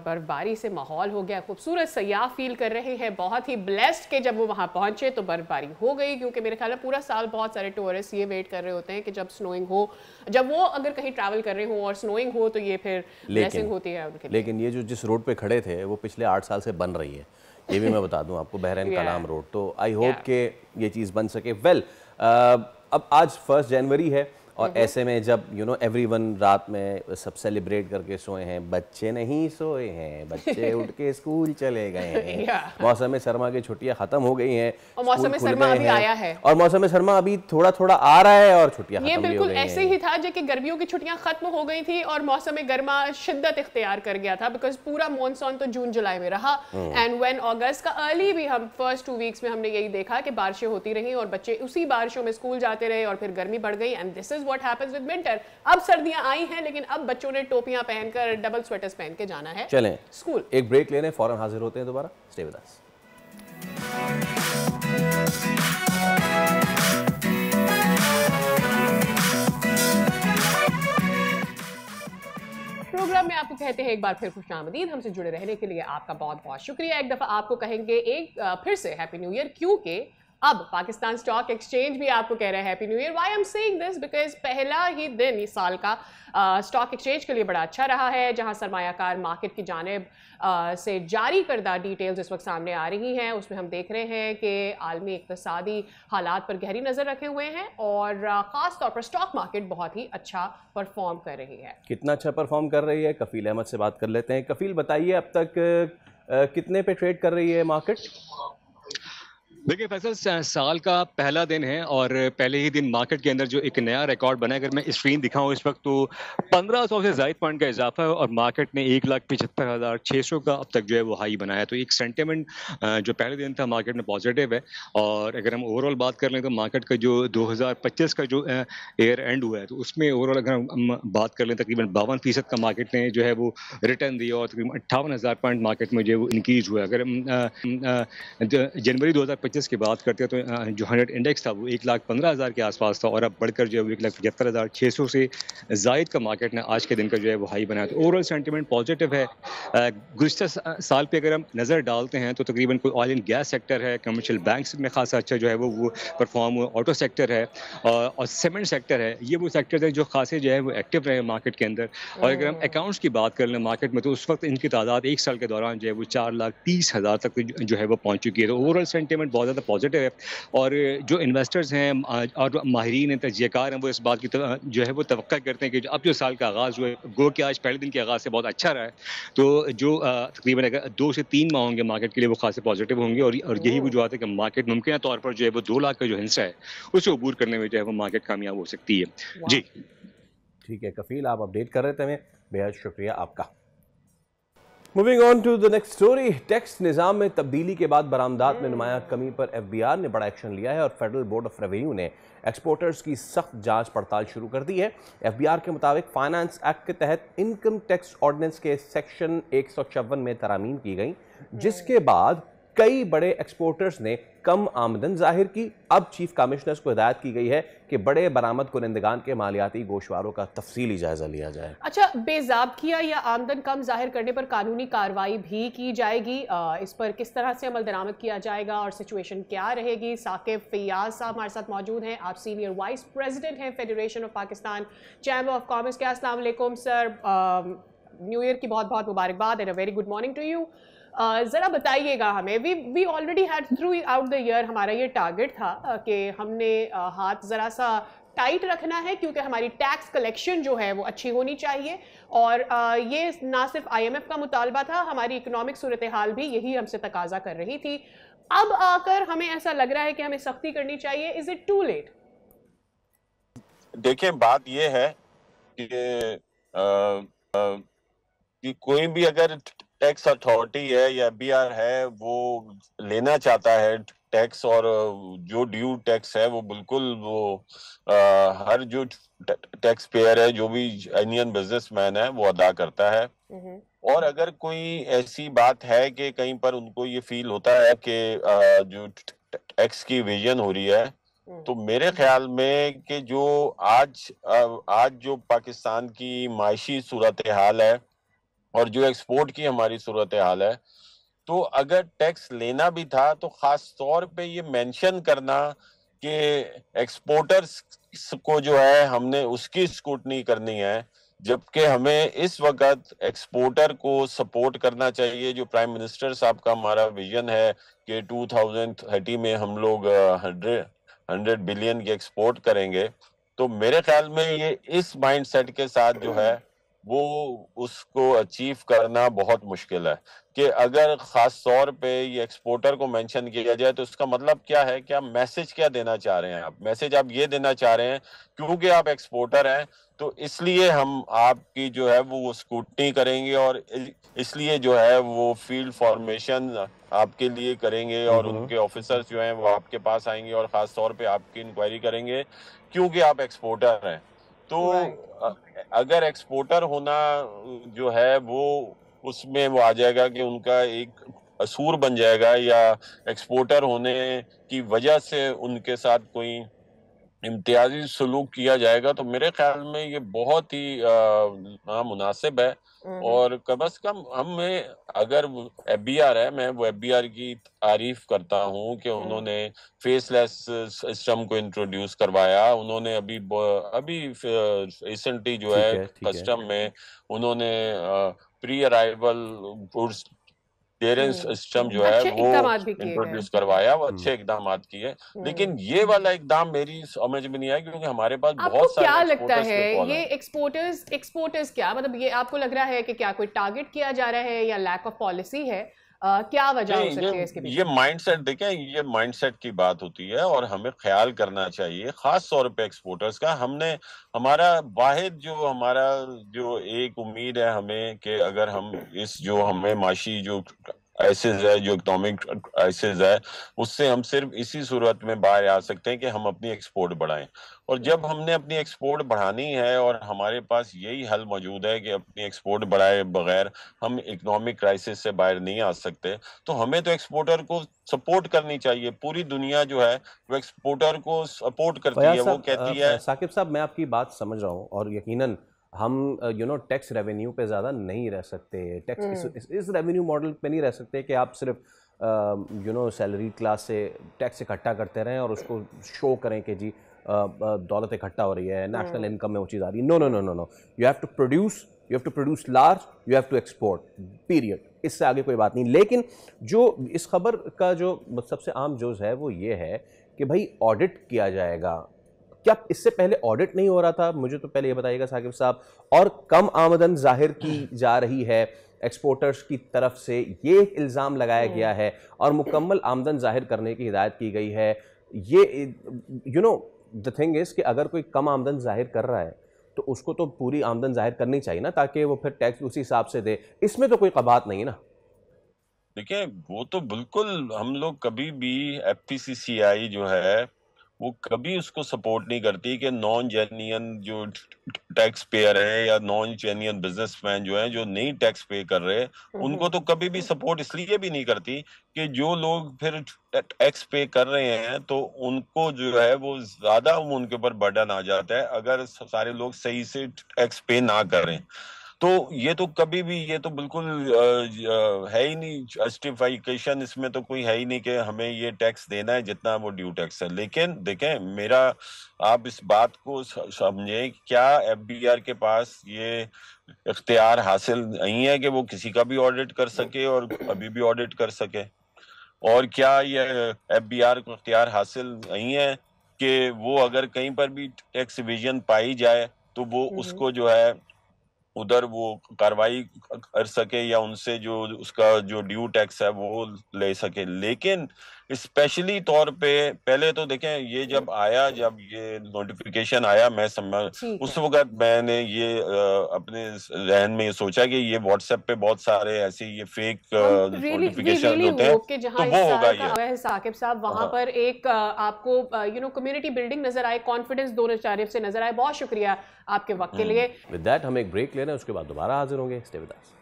बर्फबारी से माहौल हो गया खूबसूरत, सयाह फील कर रहे हैं, बहुत ही ब्लेस्ड के जब वो वहाँ पहुँचे तो बर्फबारी हो गई, क्योंकि मेरे ख्याल में पूरा साल बहुत सारे टूरिस्ट ये वेट कर रहे होते हैं कि जब स्नोइंग हो, जब वो अगर कहीं ट्रैवल कर रहे हो और स्नोइंग हो तो ये फिर ब्लेसिंग होती है उनके लिए। लेकिन ये जो जिस रोड पे खड़े थे वो पिछले 8 साल से बन रही है, ये भी मैं बता दूं आपको, बहरैन कालाम रोड। तो आई होप के ये चीज़ बन सके। वेल, अब आज 1 जनवरी है और ऐसे में जब एवरीवन रात में सब सेलिब्रेट करके सोए हैं, बच्चे नहीं सोए हैं, बच्चे उठ के स्कूल चले गए हैं। मौसम सरमा की छुट्टियां खत्म हो गई हैं और मौसम सरमा अभी आया है, और मौसम सरमा अभी थोड़ा थोड़ा आ रहा है और छुट्टियां ये खत्म भी हो गई हैं। ऐसे ही था जबकि गर्मियों की छुट्टियां खत्म हो गई थी और मौसम गर्मा शिद्दत इख्तियार कर गया था, बिकॉज पूरा मॉनसून तो जून जुलाई में रहा एंड व्हेन अगस्त का अर्ली भी हम फर्स्ट 2 वीक्स में हमने यही देखा कि बारिशें होती रही और बच्चे उसी बारिशों में स्कूल जाते रहे और फिर गर्मी बढ़ गई and this is what happens with winter. अब सर्दियां आई हैं लेकिन अब बच्चों ने टोपियां पहनकर डबल स्वेटर्स पहन के जाना है चलें स्कूल। एक ब्रेक लेने, फौरन हाजिर होते हैं दोबारा। Stay with us. प्रोग्राम में आपको कहते हैं एक बार फिर खुशामदीद। हमसे जुड़े रहने के लिए आपका बहुत बहुत शुक्रिया। एक दफ़ा आपको कहेंगे फिर से हैप्पी न्यू ईयर, क्योंकि अब पाकिस्तान स्टॉक एक्सचेंज भी आपको कह रहा है happy new year. Why I am saying this, because पहला ही दिन इस साल का स्टॉक एक्सचेंज के लिए बड़ा अच्छा रहा है, जहां सरमायाकार मार्केट की जानिब से जारी करदा डिटेल्स इस वक्त सामने आ रही हैं। उसमें हम देख रहे हैं कि आलमी इक़्तिसादी हालात पर गहरी नज़र रखे हुए हैं और ख़ास तौर पर स्टॉक मार्केट बहुत ही अच्छा परफॉर्म कर रही है। कितना अच्छा परफॉर्म कर रही है, कफील अहमद से बात कर लेते हैं। कफील, बताइए अब तक कितने पे ट्रेड कर रही है मार्केट? देखिए फैसल, साल का पहला दिन है और पहले ही दिन मार्केट के अंदर जो एक नया रिकॉर्ड बना है, अगर मैं स्क्रीन दिखाऊं इस वक्त तो 1500 से ज़ायद पॉइंट का इजाफा है और मार्केट ने 1,75,600 का अब तक जो है वो हाई बनाया है। तो एक सेंटिमेंट जो पहले दिन था मार्केट में पॉजिटिव है। और अगर हम ओवरऑल बात कर लें तो मार्केट का जो 2025 का जो ईयर एंड हुआ है तो उसमें ओवरऑल अगर हम बात कर लें तकरीबन 52% का मार्केट ने जो है वो रिटर्न दिया और तकरीबन 58,000 पॉइंट मार्केट में जो है वो इंक्रीज हुआ है। अगर हम जनवरी 2025 की बात करते हैं तो जो 100 इंडेक्स था वो 1,15,000 के आसपास था और अब बढ़कर जो है 1,75,600 से जायद का मार्केट ने आज के दिन का जो है वो हाई बनाया। तो ओवरऑल सेंटिमेंट पॉजिटिव है। गुज़िश्ता साल पे अगर हम नज़र डालते हैं तो तकरीबन कोई ऑयल एंड गैस सेक्टर है, कमर्शियल बैंक्स में खासा अच्छा जो है वो परफॉर्म हुआ, ऑटो सेक्टर है और सीमेंट सेक्टर है। ये वो सेक्टर है जो खासे जो है वो एक्टिव रहे मार्केट के अंदर। और अगर हम अकाउंट्स की बात कर लें मार्केट में तो उस वक्त इनकी तादाद 1 साल के दौरान जो है वो 4,30,000 तक जो है वो पहुँच चुकी है। तो ओवरऑल सेंटिमेंट बहुत ज़्यादा पॉजिटिव है और जो इन्वेस्टर्स हैं और माहिरीन हैं, तजज़ियाकार हैं, वो इस बात की जो है वो तवक्का करते हैं कि अब जो साल का आगाज़ हुआ है, गो कि आज पहले दिन के आगाज़ से बहुत अच्छा रहा है, तो जो तकरीबन अगर 2 से 3 माह होंगे मार्केट के लिए वो खासे पॉजिटिव होंगे और यही वजूहत है कि मार्केट मुमकिन तौर पर जो है वो 2 लाख का जो हिस्सा है उसे अबूर करने में जो है वो मार्केट कामयाब हो सकती है। जी ठीक है कफील, आप अपडेट कर रहे थे, हमें बेहद शुक्रिया आपका। Moving on to the next story. Tax निज़ाम में तब्दीली के बाद बरामदात में नुमाया कमी पर FBI ने बड़ा एक्शन लिया है और फेडरल बोर्ड ऑफ रेवेन्यू ने एक्सपोर्टर्स की सख्त जांच पड़ताल शुरू कर दी है। FBI के मुताबिक फाइनेंस एक्ट के तहत इनकम टैक्स ऑर्डिनेंस के सेक्शन 154 में तरामीम की गई, जिसके बाद कई बड़े एक्सपोर्टर्स ने कम आमदन जाहिर की। अब चीफ कमिश्नर्स को हिदायत की गई है कि बड़े बरामद कुनिंदगान के मालियाती गोशवारों का तफसीली जायजा लिया जाए। अच्छा, बेज़ाब्तिया या आमदन कम जाहिर करने पर कानूनी कार्रवाई भी की जाएगी, इस पर किस तरह से अमल दरामद किया जाएगा और सिचुएशन क्या रहेगी? साकिब फैयाज साहब हमारे साथ मौजूद हैं, आप सीनियर वाइस प्रेसिडेंट हैं federation of Pakistan chamber of commerce के। अस्सलाम वालेकुम सर, न्यू ईयर की बहुत बहुत मुबारकबाद and a very good morning to you. ज़रा बताइएगा हमें, we already had throughout the year हमारा ये टारगेट था कि हमने हाथ ज़रा सा टाइट रखना है क्योंकि हमारी टैक्स कलेक्शन जो है वो अच्छी होनी चाहिए, और ये ना सिर्फ IMF का मुतालबा था, हमारी इकोनॉमिक सूरत हाल भी यही हमसे तकाजा कर रही थी। अब आकर हमें ऐसा लग रहा है कि हमें सख्ती करनी चाहिए। Is it too late? देखिए, बात ये है कि कोई भी अगर टैक्स अथॉरिटी है या BR है, वो लेना चाहता है टैक्स, और जो ड्यू टैक्स है वो बिल्कुल वो हर जो टैक्स पेयर है, जो भी इंडियन बिजनेसमैन है, वो अदा करता है। और अगर कोई ऐसी बात है कि कहीं पर उनको ये फील होता है कि जो टैक्स की इवेजन हो रही है, तो मेरे ख्याल में कि जो आज जो पाकिस्तान की माशी सूरत हाल है और जो एक्सपोर्ट की हमारी सूरत हाल है, तो अगर टैक्स लेना भी था तो खास तौर पे ये मेंशन करना कि एक्सपोर्टर्स को जो है हमने उसकी स्क्रूटनी करनी है, जबकि हमें इस वक्त एक्सपोर्टर को सपोर्ट करना चाहिए। जो प्राइम मिनिस्टर साहब का हमारा विजन है कि 2030 में हम लोग 100 बिलियन की एक्सपोर्ट करेंगे, तो मेरे ख्याल में ये इस माइंडसेट के साथ जो है वो उसको अचीव करना बहुत मुश्किल है। कि अगर खास तौर पे ये एक्सपोर्टर को मेंशन किया जाए तो इसका मतलब क्या है, क्या मैसेज क्या देना चाह रहे हैं आप? मैसेज आप ये देना चाह रहे हैं क्योंकि आप एक्सपोर्टर हैं तो इसलिए हम आपकी जो है वो स्क्रूटनी करेंगे, और इसलिए जो है वो फील्ड फॉर्मेशन आपके लिए करेंगे, और उनके ऑफिसर्स जो हैं वो आपके पास आएंगे और खास तौर पे आपकी इंक्वायरी करेंगे क्योंकि आप एक्सपोर्टर हैं। तो अगर एक्सपोर्टर होना जो है वो उसमें वो आ जाएगा कि उनका एक असूर बन जाएगा, या एक्सपोर्टर होने की वजह से उनके साथ कोई इम्तियाजी सलूक किया जाएगा, तो मेरे ख्याल में ये बहुत ही नामुनासिब है। और कम से कम हमें, अगर FBR है, मैं वो FBR की तारीफ करता हूँ कि उन्होंने फेसलेस सिस्टम को इंट्रोड्यूस करवाया। उन्होंने अभी रिसेंटली जो है कस्टम में उन्होंने pre arrival goods clearance system जो है वो इंट्रोड्यूस करवाया, वो अच्छे इकदाम किए। लेकिन ये वाला इकदाम मेरी समझ में नहीं आया क्योंकि हमारे पास बहुत सारे क्या लगता है ये एक्सपोर्टर्स क्या मतलब, ये आपको लग रहा है कि क्या कोई टारगेट किया जा रहा है या लैक ऑफ पॉलिसी है? क्या वजह हो सकती है इसके पीछे? ये माइंडसेट, देखें, ये माइंडसेट की बात होती है और हमें ख्याल करना चाहिए खास तौर पे एक्सपोर्टर्स का। हमारा वाहिद जो एक उम्मीद है हमें कि अगर हम इस जो हमें माशी जो क्राइसिस है, जो इकोनॉमिक क्राइसिस है, उससे हम सिर्फ इसी सूरत में बाहर आ सकते हैं कि हम अपनी एक्सपोर्ट बढ़ाएं। और जब हमने अपनी एक्सपोर्ट बढ़ानी है और हमारे पास यही हल मौजूद है कि अपनी एक्सपोर्ट बढ़ाए बगैर हम इकोनॉमिक क्राइसिस से बाहर नहीं आ सकते, तो हमें तो एक्सपोर्टर को सपोर्ट करनी चाहिए। पूरी दुनिया जो है वो एक्सपोर्टर को सपोर्ट करती है, वो कहती है। साकिब साहब, मैं आपकी बात समझ रहा हूँ और यकीनन हम टैक्स रेवेन्यू पे ज़्यादा नहीं रह सकते, टैक्स इस रेवेन्यू मॉडल पे नहीं रह सकते कि आप सिर्फ सैलरी क्लास से टैक्स इकट्ठा करते रहें और उसको शो करें कि जी दौलत इकट्ठा हो रही है, नेशनल इनकम में वो चीज़ आ रही है। No no no no no, you have to produce large, you have to export, period. इससे आगे कोई बात नहीं। लेकिन जो इस खबर का जो सबसे आम जोज़ है वो ये है कि भाई ऑडिट किया जाएगा। क्या इससे पहले ऑडिट नहीं हो रहा था? मुझे तो पहले ये बताइएगा साकिब साहब। और कम आमदन जाहिर की जा रही है एक्सपोर्टर्स की तरफ से, ये एक इल्ज़ाम लगाया गया है और मुकम्मल आमदन जाहिर करने की हिदायत की गई है। ये द थिंग इज़ कि अगर कोई कम आमदन जाहिर कर रहा है तो उसको तो पूरी आमदन जाहिर करनी चाहिए ना, ताकि वो फिर टैक्स उसी हिसाब से दे। इसमें तो कोई कबात नहीं है ना। देखिए, वो तो बिल्कुल हम लोग कभी भी FPCCI जो है वो कभी उसको सपोर्ट नहीं करती कि नॉन जेन्युइन जो टैक्स पेयर है या नॉन जेन्युइन बिजनेसमैन जो है, जो नहीं टैक्स पे कर रहे, उनको तो कभी भी सपोर्ट इसलिए भी नहीं करती कि जो लोग फिर टैक्स पे कर रहे हैं तो उनको जो है वो ज्यादा उनके ऊपर बर्डन आ जाता है अगर सारे लोग सही से टैक्स पे ना करें। तो ये तो कभी भी, ये तो बिल्कुल है ही नहीं जस्टिफिकेशन, इसमें तो कोई है ही नहीं कि हमें ये टैक्स देना है जितना वो ड्यू टैक्स है। लेकिन देखें, मेरा आप इस बात को समझें, क्या एफबीआर के पास ये इख्तियार हासिल नहीं है कि वो किसी का भी ऑडिट कर सके और अभी भी ऑडिट कर सके? और क्या ये एफबीआर को इख्तियार हासिल नहीं है कि वो अगर कहीं पर भी टैक्स इवेजन पाई जाए तो वो उसको जो है उधर वो कार्रवाई कर सके या उनसे जो उसका जो ड्यू टैक्स है वो ले सके? लेकिन स्पेशली तौर पे पहले तो देखें, ये जब आया, जब ये नोटिफिकेशन आया, मैं समझ उस वक्त मैंने ये अपने जहन में ये सोचा कि ये व्हाट्सएप पे बहुत सारे ऐसे ये फेक नोटिफिकेशन होते हैं, तो वो होगा ये। साकिब साहब, वहां पर एक आपको कम्युनिटी बिल्डिंग नजर आए, कॉन्फिडेंस दोनों जानिब से नजर आए। बहुत शुक्रिया आपके वक्त के लिए। विद दैट हम एक ब्रेक ले रहे हैं, उसके बाद दोबारा हाजिर होंगे। Stay with us.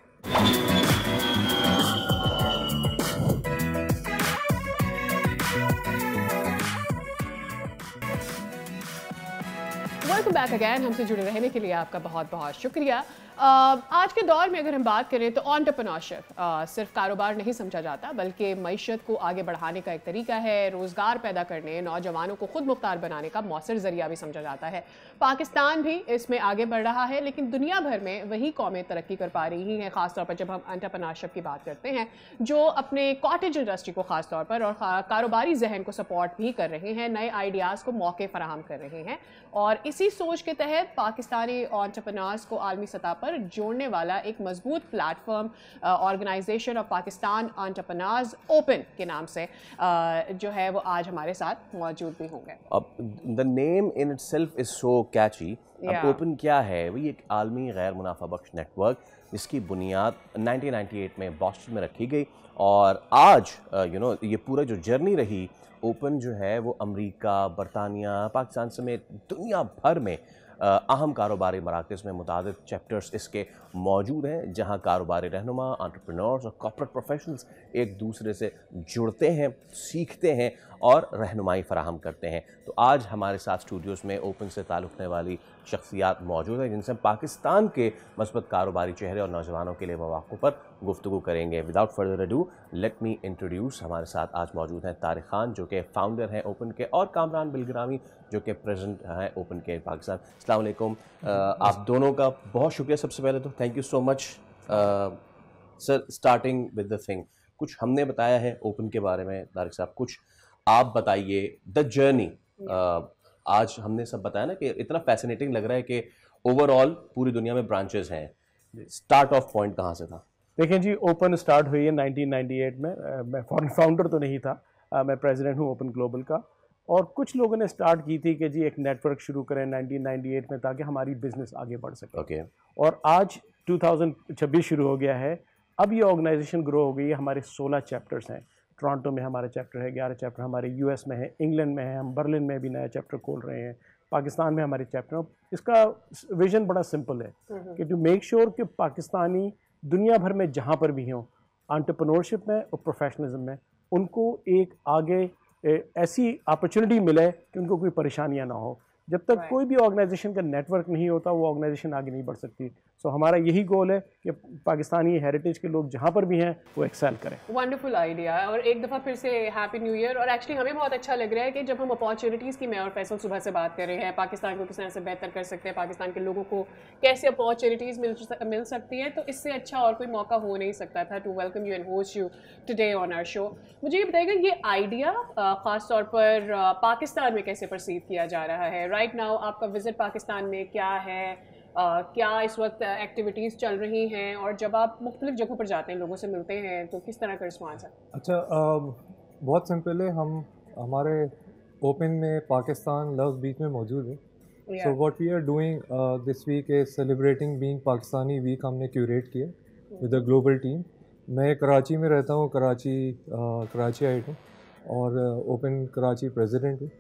Welcome back again. हमसे जुड़े रहने के लिए आपका बहुत बहुत शुक्रिया। आज के दौर में अगर हम बात करें तो एंटरप्रेन्योरशिप सिर्फ कारोबार नहीं समझा जाता, बल्कि मईशत को आगे बढ़ाने का एक तरीका है, रोज़गार पैदा करने, नौजवानों को खुद मुख्तार बनाने का मौसर ज़रिया भी समझा जाता है। पाकिस्तान भी इसमें आगे बढ़ रहा है, लेकिन दुनिया भर में वही कौमें तरक्की कर पा रही हैं, ख़ासतौर पर जब हम एंटरप्रेन्योरशिप की बात करते हैं, जो अपने कॉटेज इंडस्ट्री को ख़ासतौर पर और कारोबारी जहन को सपोर्ट भी कर रहे हैं, नए आइडियाज़ को मौके फराहम कर रहे हैं। और इसी सोच के तहत पाकिस्तानी एंटरप्रेन्योर्स को आलमी सतह पर जोड़ने वाला एक मजबूत platform organisation of Pakistan entrepreneurs open के नाम से जो है वो आज हमारे साथ मौजूद भी होंगे। अब the name in itself is so catchy. अब ओपन क्या है? वही एक आलमी गैर मुनाफा बख्श नेटवर्क जिसकी बुनियाद 1998 में बॉस्टन में रखी गई, और आज ये पूरा जो जर्नी रही, ओपन जो है वो अमेरिका, बरतानिया, पाकिस्तान समेत दुनिया भर में अहम कारोबारी मराकज़ में मुतादिद चैप्टर्स इसके मौजूद हैं, जहां कारोबारी रहनुमा, एंटरप्रेन्योर्स और कॉर्पोरेट प्रोफेशनल्स एक दूसरे से जुड़ते हैं, सीखते हैं और रहनुमाई फराहम करते हैं। तो आज हमारे साथ स्टूडियोज़ में ओपन से ताल्लुक़ रखने वाली शख्सियात मौजूद हैं, जिनसे पाकिस्तान के मस्बत कारोबारी चेहरे और नौजवानों के लिए मौक़ों पर गुफ्तगू करेंगे। Without further ado let me introduce, हमारे साथ आज मौजूद हैं तारिक खान जो कि फ़ाउंडर हैं ओपन के, और कामरान बिलग्रामी जो कि प्रेसिडेंट हैं ओपन के पाकिस्तान। अस्सलाम वालेकुम। आप दोनों का बहुत शुक्रिया। सबसे पहले तो thank you so much sir. Starting with the thing, कुछ हमने बताया है ओपन के बारे में, तारिक साहब कुछ आप बताइए द जर्नी। आज हमने सब बताया ना कि इतना फैसिनेटिंग लग रहा है कि ओवरऑल पूरी दुनिया में ब्रांचेस हैं, स्टार्ट ऑफ पॉइंट कहाँ से था? देखें जी, ओपन स्टार्ट हुई है 1998 में। मैं फाउंडर तो नहीं था, मैं प्रेसिडेंट हूँ ओपन ग्लोबल का। और कुछ लोगों ने स्टार्ट की थी कि जी एक नेटवर्क शुरू करें 1998 में ताकि हमारी बिज़नेस आगे बढ़ सके। ओके। और आज 2026 शुरू हो गया है। अब ये ऑर्गेनाइजेशन ग्रो हो गई है। हमारे 16 चैप्टर्स हैं। टोरंटो में हमारा चैप्टर है, 11 चैप्टर हमारे यूएस में है, इंग्लैंड में है, हम बर्लिन में भी नया चैप्टर खोल रहे हैं, पाकिस्तान में हमारे चैप्टर। इसका विजन बड़ा सिंपल है कि टू मेक श्योर कि पाकिस्तानी दुनिया भर में जहाँ पर भी हों, एंटरप्रेन्योरशिप में और प्रोफेशनलिज्म में, उनको एक आगे ऐसी अपॉर्चुनिटी मिले कि उनको कोई परेशानियाँ ना हो। जब तक कोई भी ऑर्गेनाइजेशन का नेटवर्क नहीं होता, वो ऑर्गेनाइजेशन आगे नहीं बढ़ सकती। सो हमारा यही गोल है कि पाकिस्तानी हेरिटेज के लोग जहाँ पर भी हैं वो एक्सेल करें। Wonderful idea. और एक दफ़ा फिर से हैप्पी न्यू ईयर। और एक्चुअली हमें बहुत अच्छा लग रहा है कि जब हम अपॉर्चुनिटीज़ की, मैं और फैसल सुबह से बात कर रहे हैं, पाकिस्तान को किस तरह से बेहतर कर सकते हैं, पाकिस्तान के लोगों को कैसे अपॉर्चुनिटीज़ मिल सकती हैं, तो इससे अच्छा और कोई मौका हो नहीं सकता था to welcome you and host you today on our show. मुझे ये बताइएगा, ये आइडिया ख़ास तौर पर पाकिस्तान में कैसे परसीव किया जा रहा है राइट नाउ? आपका विजिट पाकिस्तान में क्या है, क्या इस वक्त एक्टिविटीज़ चल रही हैं, और जब आप मुख्तलिफ जगहों पर जाते हैं, लोगों से मिलते हैं, तो किस तरह का रिस्पॉन्स है? अच्छा, बहुत सिंपल है। हम हमारे ओपन में पाकिस्तान लव्स बीच में मौजूद है। So what we are doing this week is celebrating being Pakistani week. हमने क्यूरेट किया विद द ग्लोबल टीम। मैं कराची में रहता हूँ, कराची आइट हूँ और ओपन कराची प्रेसिडेंट हूँ।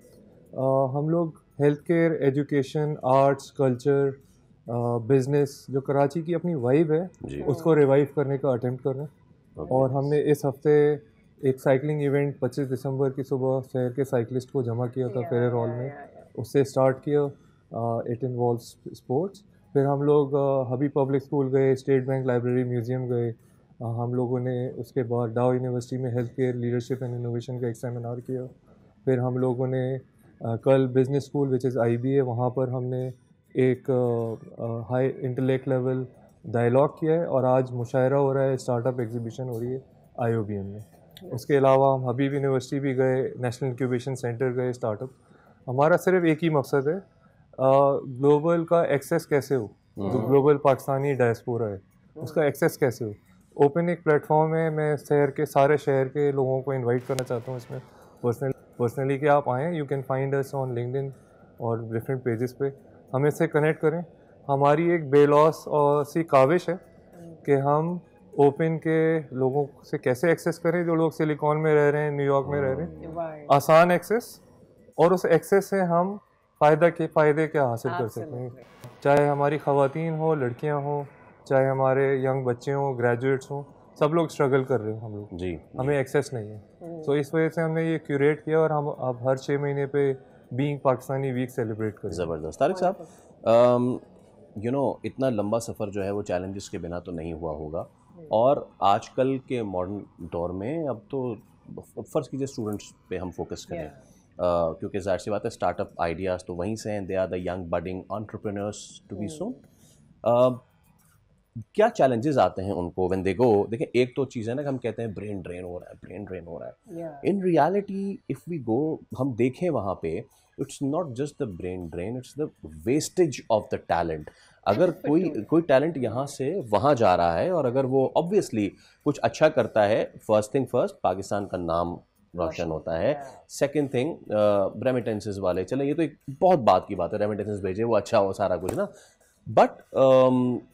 हम लोग health care, education, arts, culture, business, जो कराची की अपनी वाइब है उसको रिवाइव करने का अटेम्प्ट कर रहे हैं। और हमने इस हफ्ते एक साइकिलिंग इवेंट 25 दिसंबर की सुबह शहर के साइकिलिस्ट को जमा किया था फेयर हॉल में, उससे स्टार्ट किया। It involves sports. फिर हम लोग हबी पब्लिक स्कूल गए, स्टेट बैंक लाइब्रेरी, म्यूज़ियम गए। हम लोगों ने उसके बाद डाउ यूनिवर्सिटी में health care, leadership and innovation का एक सेमिनार किया। फिर हम लोगों ने कल business school which is IBA, वहाँ पर हमने एक हाई इंटेलेक्ट लेवल डायलॉग किया है। और आज मुशायरा हो रहा है, स्टार्टअप एग्जीबिशन हो रही है IOBM में। उसके अलावा हम हबीब यूनिवर्सिटी भी गए, नेशनल इंक्यूबेशन सेंटर गए, स्टार्टअप। हमारा सिर्फ एक ही मकसद है, ग्लोबल का एक्सेस कैसे हो, जो ग्लोबल पाकिस्तानी डायस्पोरा है उसका एक्सेस कैसे हो। ओपन एक प्लेटफॉर्म है, मैं सारे शहर के लोगों को इनवाइट करना चाहता हूँ इसमें पर्सनली कि आप आएँ। You can find us on LinkedIn और डिफरेंट पेजेस पे, हमें इससे कनेक्ट करें। हमारी एक बेलौस और सी काविश है कि हम ओपन के लोगों से कैसे एक्सेस करें, जो लोग सिलिकॉन में रह रहे हैं, न्यूयॉर्क में रह रहे हैं, आसान एक्सेस, और उस एक्सेस से हम फ़ायदे क्या हासिल कर सकते हैं। चाहे हमारी ख़वातीन हो, लड़कियां हो, चाहे हमारे यंग बच्चे हों, ग्रेजुएट्स हों, सब लोग स्ट्रगल कर रहे हैं। हम लोग जी हमें एक्सेस नहीं है। तो इस वजह से हमने ये क्यूरेट किया और हम अब हर 6 महीने पे बीइंग पाकिस्तानी वीक सेलिब्रेट करें। ज़बरदस्त। तारिक साहब, इतना लंबा सफ़र जो है वो चैलेंजेस के बिना तो नहीं हुआ होगा, और आजकल के मॉडर्न दौर में अब तो फ़र्ज़ कीजिए स्टूडेंट्स पे हम फोकस करें, क्योंकि ज़ाहिर सी बात है स्टार्टअप आइडियाज़ तो वहीं से हैं, they are the young budding entrepreneurs to be so. क्या चैलेंजेस आते हैं उनको व्हेन दे गो? देखिए, एक तो चीज़ है ना कि हम कहते हैं ब्रेन ड्रेन हो रहा है, in reality if we go, हम देखें वहाँ पे, it's not just the brain drain, it's the wastage of the talent. अगर कोई टैलेंट यहाँ से वहाँ जा रहा है, और अगर वो ऑब्वियसली कुछ अच्छा करता है, फर्स्ट थिंग फर्स्ट, पाकिस्तान का नाम रोशन होता है। सेकंड थिंग, रेमिटेंसेस वाले, चले ये तो एक बहुत बात की बात है, रेमिटेंसेस भेजे वो अच्छा हो सारा कुछ ना, बट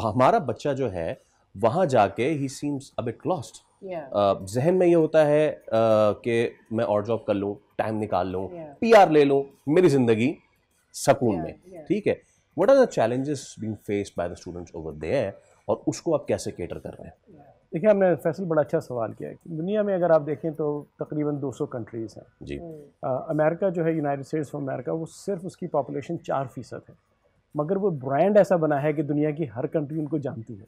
हमारा बच्चा जो है वहाँ जाके ही सीम्स अ बिट लॉस्ट। जहन में ये होता है कि मैं और जॉब कर लूँ, टाइम निकाल लूँ, PR ले लूँ, मेरी ज़िंदगी सकून में, ठीक है। What are the challenges being faced by the students over there, और उसको आप कैसे केटर कर रहे हैं? देखिए, आपने फैसल बड़ा अच्छा सवाल किया है। दुनिया में अगर आप देखें तो तकरीबन 200 कंट्रीज़ हैं जी। अमेरिका जो है, यूनाइटेड स्टेट्स ऑफ अमेरिका, वो सिर्फ उसकी पॉपुलेशन 4% है, मगर वो ब्रांड ऐसा बना है कि दुनिया की हर कंट्री उनको जानती है।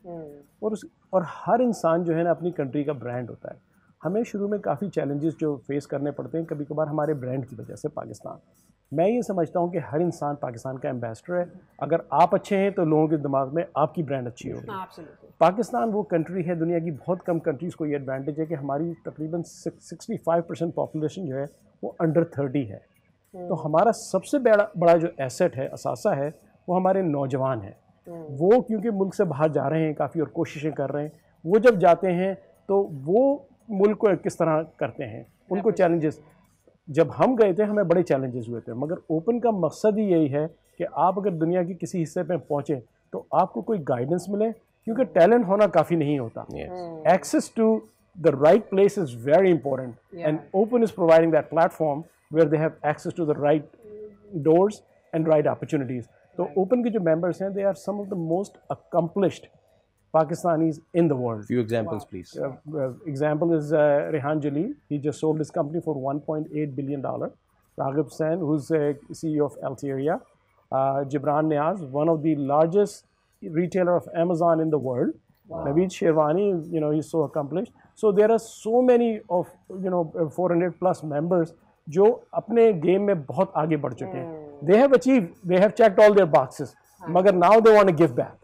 और हर इंसान जो है ना अपनी कंट्री का ब्रांड होता है। हमें शुरू में काफ़ी चैलेंजेस जो फेस करने पड़ते हैं कभी कभार हमारे ब्रांड की वजह से। पाकिस्तान, मैं ये समझता हूँ कि हर इंसान पाकिस्तान का एम्बेसडर है। अगर आप अच्छे हैं तो लोगों के दिमाग में आपकी ब्रांड अच्छी होगी। पाकिस्तान वो कंट्री है, दुनिया की बहुत कम कंट्रीज़ को ये एडवांटेज है कि हमारी तकरीबन 65% पॉपुलेशन जो है वो अंडर 30 है। तो हमारा सबसे बड़ा जो एसेट है, असासा है, वो हमारे नौजवान हैं। वो क्योंकि मुल्क से बाहर जा रहे हैं काफ़ी और कोशिशें कर रहे हैं, वो जब जाते हैं तो वो मुल्क को किस तरह करते हैं, उनको चैलेंजेस। जब हम गए थे हमें बड़े चैलेंजेस हुए थे, मगर ओपन का मकसद ही यही है कि आप अगर दुनिया की किसी हिस्से पे पहुँचें तो आपको कोई गाइडेंस मिले, क्योंकि टैलेंट होना काफ़ी नहीं होता। Access to the right place is very important, and open is providing that platform where they have access to the right doors and right opportunities. तो ओपन के जो मेंबर्स हैं, they are some of the most accomplished Pakistanis in the world. Few examples, please. Example is Rehan Jalil. He just sold his company for $1.8 billion. Raghib Sen, who's CEO of Altaria. Gibran Niaz, one of the largest retailer of Amazon in the world. Wow. Naveed Sherwani, he's so accomplished. So there are so many of 400 plus members जो अपने game में बहुत आगे बढ़ चुके हैं। They have achieved, they have checked all their boxes. मगर now they want to give back.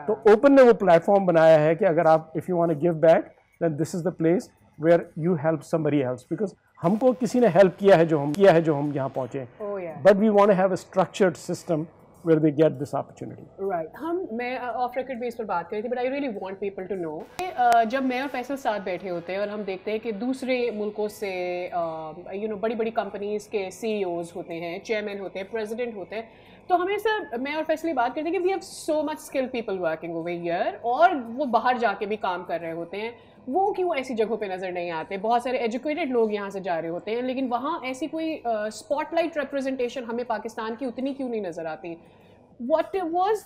तो ओपन ने वो प्लेटफॉर्म बनाया है कि अगर आप if you want to give back, then this is the place where you help somebody else, because हमको किसी ने हेल्प किया है जो हम यहाँ पहुँचे, but we want to have a structured system where they get this opportunity. Right. मैं ऑफ रिकॉर्ड बेस पर बात कर रही थी, but I really want people to know जब मैं और फैसल साथ बैठे होते हैं और हम देखते हैं कि दूसरे मुल्कों से बड़ी बड़ी कंपनीज के CEOs होते हैं, चेयरमैन होते हैं, प्रेसिडेंट होते हैं, तो हमेशा मैं और फैसल बात करते हैं कि we have so much skill people working over here, और वो बाहर जाके भी काम कर रहे होते हैं, वो क्यों ऐसी जगहों पे नज़र नहीं आते? बहुत सारे एजुकेटेड लोग यहाँ से जा रहे होते हैं, लेकिन वहाँ ऐसी कोई स्पॉटलाइट रिप्रेजेंटेशन हमें पाकिस्तान की उतनी क्यों नहीं नज़र आती? व्हाट वाज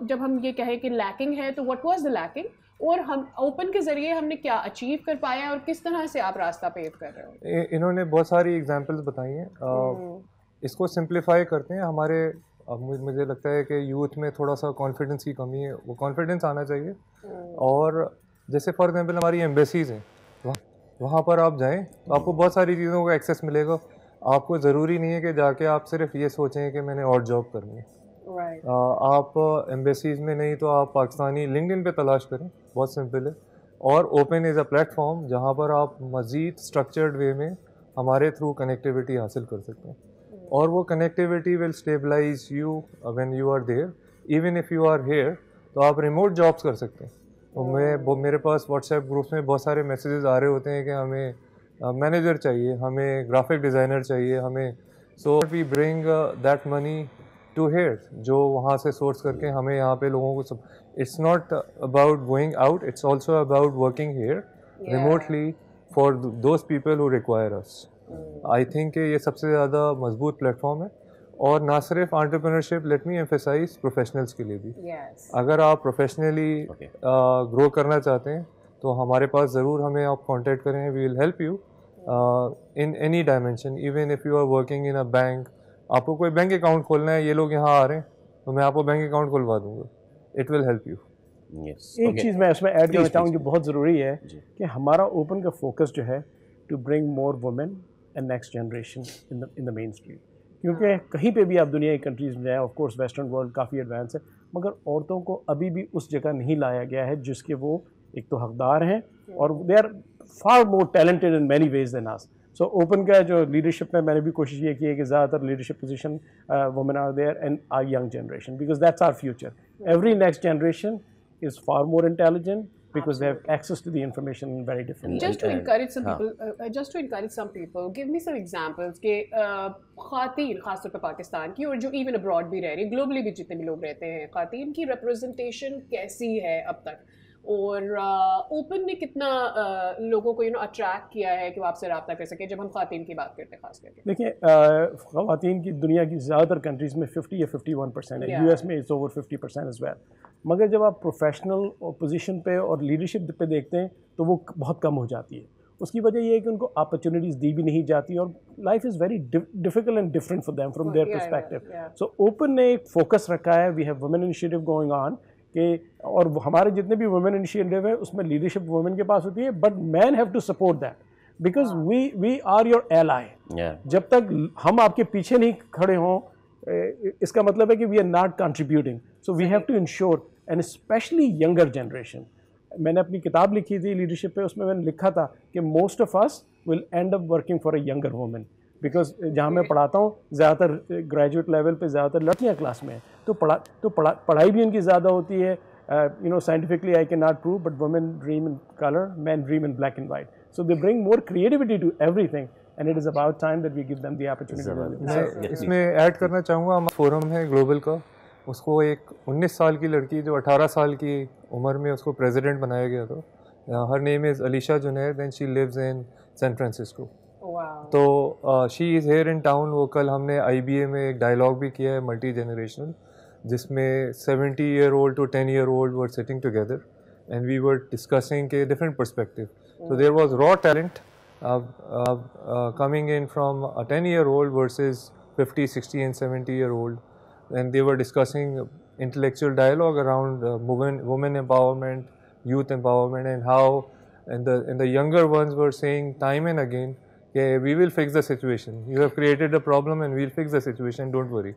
जब हम ये कहें कि लैकिंग है, तो व्हाट वाज द लैकिंग, और हम ओपन के ज़रिए हमने क्या अचीव कर पाया और किस तरह से आप रास्ता पेव कर रहे हो? इन्होंने बहुत सारी एग्जांपल्स बताई हैं। इसको सिंप्लीफाई करते हैं। हमारे मुझे लगता है कि यूथ में थोड़ा सा कॉन्फिडेंस की कमी है, वो कॉन्फिडेंस आना चाहिए। और जैसे फॉर एग्जांपल हमारी एम्बेसीज़ हैं, वहाँ पर आप जाएं तो आपको बहुत सारी चीज़ों का एक्सेस मिलेगा। आपको ज़रूरी नहीं है कि जाके आप सिर्फ ये सोचें कि मैंने और जॉब करनी है। आप एम्बेसीज़ में नहीं तो आप पाकिस्तानी लिंक्डइन पे तलाश करें, बहुत सिंपल है। और ओपन इज़ अ प्लेटफॉर्म जहाँ पर आप मज़ीद स्ट्रक्चर्ड वे में हमारे थ्रू कनेक्टिविटी हासिल कर सकते हैं। और वो connectivity will stabilize you when you are there. Even if you are here तो आप रिमोट जॉब्स कर सकते हैं। तो मेरे पास व्हाट्सएप ग्रुप्स में बहुत सारे मैसेजेस आ रहे होते हैं कि हमें मैनेजर चाहिए, हमें ग्राफिक डिज़ाइनर चाहिए, हमें so we bring that money to here, जो वहाँ से सोर्स करके हमें यहाँ पे लोगों को सब। It's not about going out, it's also about working here remotely for those people who require us. I think ये सबसे ज़्यादा मजबूत प्लेटफॉर्म है। और ना सिर्फ entrepreneurship, let me emphasize professionals के लिए भी। अगर आप प्रोफेशनली ग्रो करना चाहते हैं तो हमारे पास ज़रूर हमें आप कांटेक्ट करें। We will help you in any dimension. Even if you are working in a bank, आपको कोई बैंक अकाउंट खोलना है, ये लोग यहाँ आ रहे हैं तो मैं आपको बैंक अकाउंट खुलवा दूँगा। It will help you. एक चीज़ मैं इसमें ऐड करना चाहूँ जो बहुत ज़रूरी है कि हमारा ओपन का फोकस जो है to bring more women and next generation in the main stream. क्योंकि कहीं पे भी आप दुनिया की कंट्रीज़ में जाएँ, ऑफ कोर्स वेस्टर्न वर्ल्ड काफ़ी एडवांस है, मगर औरतों को अभी भी उस जगह नहीं लाया गया है जिसके वो एक तो हकदार हैं, और they are far more talented in many ways than us. So open का जो लीडरशिप में मैंने भी कोशिश ये की है कि ज़्यादातर leadership position women are there and are young generation, because that's our future. Every next generation is far more intelligent because they have access to the information very differently. Just to encourage some people, give me some examples के ख़ातीन ख़ासतौर पर पाकिस्तान की और जो even abroad भी रह रही, globally भी जितने भी लोग रहते हैं, ख़ातीन की representation कैसी है अब तक, और ओपन ने कितना लोगों को अट्रैक्ट किया है कि वो आपसे रब्ता कर सके, जब हम ख़ातीन की बात करते हैं खास करके? देखिए, ख़वातीन की दुनिया की ज़्यादातर कंट्रीज़ में 50 या 51% है। US में इट्स ओवर 50% एज़ वेल। मगर जब आप प्रोफेशनल पोजीशन पे और लीडरशिप पे देखते हैं तो वो बहुत कम हो जाती है। उसकी वजह ये है कि उनको अपॉर्चुनिटीज़ दी भी नहीं जाती, और life is very difficult and different for them from their perspective. So open ने एक फोकस रखा है, we have women initiative going on कि, और हमारे जितने भी वुमेन इनिशिएटिव है उसमें लीडरशिप वुमेन के पास होती है, but man have to support that because we are your ally. जब तक हम आपके पीछे नहीं खड़े हों, इसका मतलब है कि we are not contributing. So we have to ensure, and specially younger generation. मैंने अपनी किताब लिखी थी लीडरशिप पे, उसमें मैंने लिखा था कि most of us will and up working for a younger women, because जहाँ मैं पढ़ाता हूँ ज़्यादातर ग्रेजुएट लेवल पे ज़्यादातर लड़कियाँ क्लास में हैं, तो पढ़ाई भी उनकी ज़्यादा होती है। Scientifically I can not prove, but women dream in colour, man dream in black and white. So they bring more creativity to everything, and it is about time that we give them the opportunity. मैं इसमें add करना चाहूँगा, हमारा forum है global का, उसको एक 19 साल की लड़की जो 18 साल की उम्र में उसको प्रेसिडेंट बनाया गया था। Her name is Alisha Junaid and she lives in San Francisco. तो she is here in town. वो कल हमने IBA में एक डायलॉग भी किया है मल्टी जनरेशनल, जिसमें 70 year old to 10 year old were sitting together and we were discussing के different perspective. So there was raw talent coming in from a 10-year-old versus 50, 60 and 70-year-old, and they were discussing intellectual dialogue around women empowerment, youth empowerment, and how and the younger ones were saying time and again, okay, we will fix the situation. You have created a problem and we'll fix the situation, don't worry.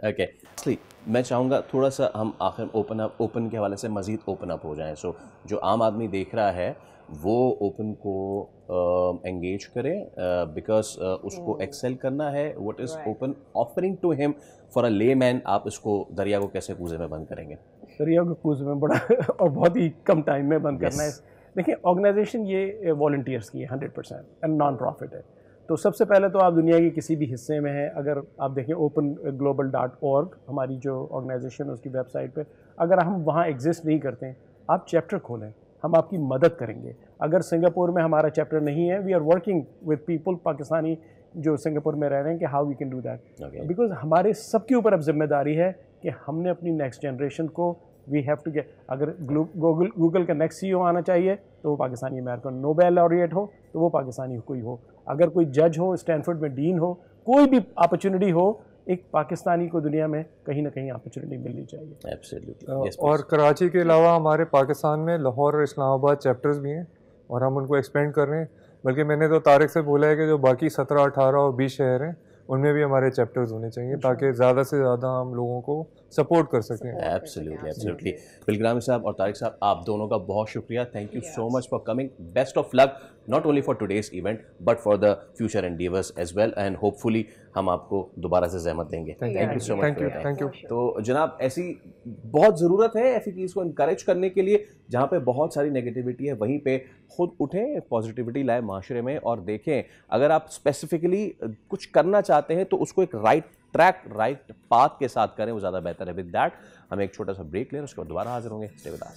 Okay. Actually, मैं चाहूँगा थोड़ा सा हम आखिर open के हवाले से मज़ीद ओपन अप हो जाएं। सो जो आम आदमी देख रहा है वो ओपन को एंगेज करें, बिकॉज उसको एक्सेल करना है। What is open offering to him for a layman? आप इसको दरिया को कैसे कूजे में बंद करेंगे? दरिया को कूजे में बड़ा और बहुत ही कम टाइम में बंद करना है। देखिए, ऑर्गेनाइजेशन ये वॉलंटियर्स की है 100% एंड नॉन प्रॉफिट है। तो सबसे पहले तो आप दुनिया के किसी भी हिस्से में हैं, अगर आप देखें openglobal.org हमारी जो ऑर्गेनाइजेशन है उसकी वेबसाइट पे, अगर हम वहाँ एग्जिस्ट नहीं करते हैं, आप चैप्टर खोलें। हम आपकी मदद करेंगे। अगर सिंगापुर में हमारा चैप्टर नहीं है, we are working with people Pakistani जो सिंगापुर में रह रहे हैं कि how we can do that, because हमारे सबके ऊपर अब जिम्मेदारी है कि हमने अपनी नेक्स्ट जनरेशन को वी हैव टू गेट, अगर गूगल का नेक्स्ट CEO आना चाहिए तो वो पाकिस्तानी अमेरिकन, नोबेल लॉरिएट हो तो वो पाकिस्तानी कोई हो, अगर कोई जज हो, स्टैनफोर्ड में डीन हो, कोई भी अपॉर्चुनिटी हो, एक पाकिस्तानी को दुनिया में कहीं ना कहीं अपॉर्चुनिटी मिलनी चाहिए। एब्सोल्युटली। और कराची के अलावा हमारे पाकिस्तान में लाहौर और इस्लामाबाद चैप्टर्स भी हैं और हम उनको एक्सपेंड कर रहे हैं। बल्कि मैंने तो तारिक से बोला है कि जो बाकी 17, 18 और 20 शहर हैं उनमें भी हमारे चैप्टर्स होने चाहिए ताकि ज़्यादा से ज़्यादा हम लोगों को सपोर्ट कर सकें। Absolutely, absolutely. बिलग्रामी साहब और तारिक साहब, आप दोनों का बहुत शुक्रिया। Thank you so much for coming. Best of luck not only for today's event but for the future endeavours as well, and hopefully हम आपको दोबारा से जहमत देंगे। Thank you so much. Thank you. तो जनाब, ऐसी बहुत ज़रूरत है ऐसी चीज़ को इनकरेज करने के लिए जहाँ पे बहुत सारी नेगेटिविटी है, वहीं पे खुद उठें, पॉजिटिविटी लाए माशरे में और देखें अगर आप स्पेसिफिकली कुछ करना चाहते हैं तो उसको एक राइट ट्रैक, राइट पाथ के साथ करें, वो ज़्यादा बेहतर है। विद दैट हम एक छोटा सा ब्रेक लें, उसके बाद दोबारा हाजिर होंगे। Stay with us.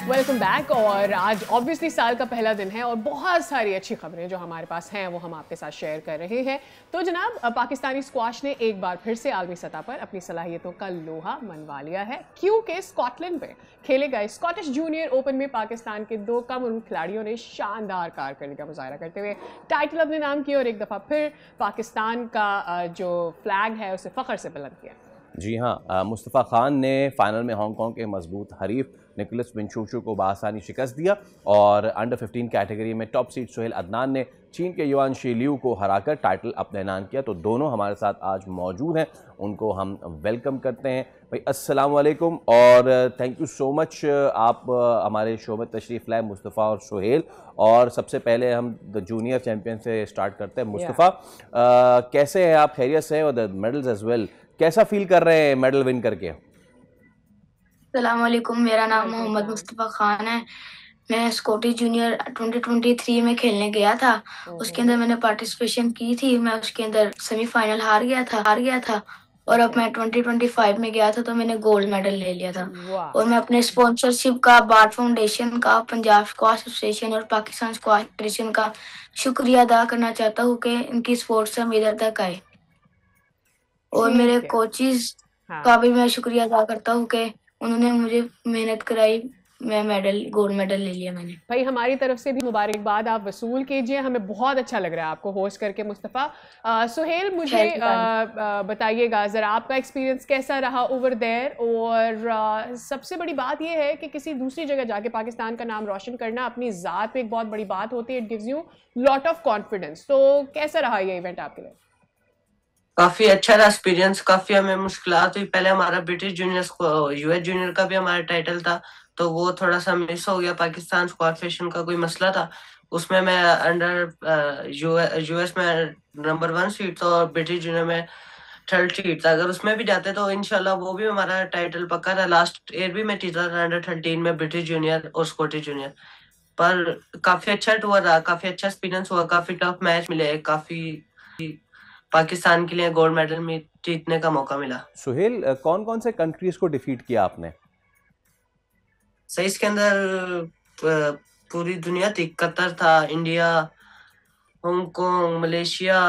Welcome back. और आज ऑब्वियसली साल का पहला दिन है और बहुत सारी अच्छी खबरें जो हमारे पास हैं वो हम आपके साथ शेयर कर रहे हैं। तो जनाब, पाकिस्तानी स्क्वाश ने एक बार फिर से आलमी सतह पर अपनी सलाहियतों का लोहा मनवा लिया है, क्योंकि स्कॉटलैंड में खेले गए स्कॉटिश जूनियर ओपन में पाकिस्तान के 2 कम उम्र खिलाड़ियों ने शानदार कारकर्दगी का मुजाहरा करते हुए टाइटल अपने नाम किया और एक दफ़ा फिर पाकिस्तान का जो फ्लैग है उसे फ़ख्र से बुलंद किया। जी हाँ, मुस्तफ़ा खान ने फाइनल में हांगकांग के मजबूत हरीफ निकोलस विनशूशु को बासानी शिकस्त दिया और अंडर 15 कैटेगरी में टॉप सीड सुहेल अदनान ने चीन के युआन शीलियू को हराकर टाइटल अपने नाम किया। तो दोनों हमारे साथ आज मौजूद हैं, उनको हम वेलकम करते हैं। भाई अस्सलाम वालेकुम और थैंक यू सो मच, आप हमारे शो में तशरीफ़ लाए, मुस्तफ़ा और सुहेल। और सबसे पहले हम द जूनियर चैम्पियन से स्टार्ट करते हैं। मुस्तफ़ा, कैसे हैं आप? खैरियत से हैं? और द मेडल्स एज वेल, कैसा फील कर रहे हैं मेडल विन करके? अस्सलाम वालेकुम, मेरा नाम मोहम्मद मुस्तफ़ा खान है। मैं स्कॉटिश जूनियर 2023 में खेलने गया था, उसके अंदर मैंने पार्टिसिपेशन की थी। मैं उसके अंदर सेमीफाइनल हार गया था और अब मैं 2025 में गया था तो मैंने गोल्ड मेडल ले लिया था। और मैं अपने स्पॉन्सरशिप का, बार्ट फाउंडेशन का, पंजाब स्क्वाश एसोसिएशन और पाकिस्तान स्क्वाश फेडरेशन का शुक्रिया अदा करना चाहता हूँ कि इनकी सपोर्ट से हम इधर तक आए। और मेरे कोचिज का भी मैं शुक्रिया अदा करता हूँ कि उन्होंने मुझे मेहनत कराई, मैं गोल्ड मेडल ले लिया मैंने। भाई हमारी तरफ से भी मुबारकबाद आप वसूल कीजिए, हमें बहुत अच्छा लग रहा है आपको होस्ट करके। मुस्तफ़ा, सुहेल मुझे बताइएगा ज़रा आपका एक्सपीरियंस कैसा रहा ओवर देयर, और सबसे बड़ी बात यह है कि किसी दूसरी जगह जाके पाकिस्तान का नाम रोशन करना अपनी ज़ात पे एक बहुत बड़ी बात होती है, it gives you lot of confidence. तो कैसा रहा ये इवेंट आपके लिए? काफी अच्छा रहा एक्सपीरियंस, काफी हमें मुश्किलात हुई। पहले हमारा ब्रिटिश जूनियर्स को, यूएस जूनियर का भी हमारा टाइटल था तो वो थोड़ा सा मिस हो गया। पाकिस्तान स्क्वाड फेडरेशन का कोई मसला था, उसमें मैं अंडर यूएस में नंबर 1 सीट था और ब्रिटिश जूनियर में 3rd सीट था। अगर उसमें भी जाते तो इंशाल्लाह वो भी हमारा टाइटल पक्का था। लास्ट ईयर भी मैं जीता था अंडर 13 में ब्रिटिश जूनियर और स्कॉटिश जूनियर। पर काफी अच्छा टूर रहा, काफी अच्छा एक्सपीरियंस हुआ, काफी टफ मैच मिले, काफी पाकिस्तान के लिए गोल्ड मेडल में जीतने का मौका मिला। सुहेल, कौन कौन से कंट्रीज को डिफीट किया आपने? सही, इसके अंदर पूरी दुनिया थी। कतर था, India, Hong Kong, Malaysia,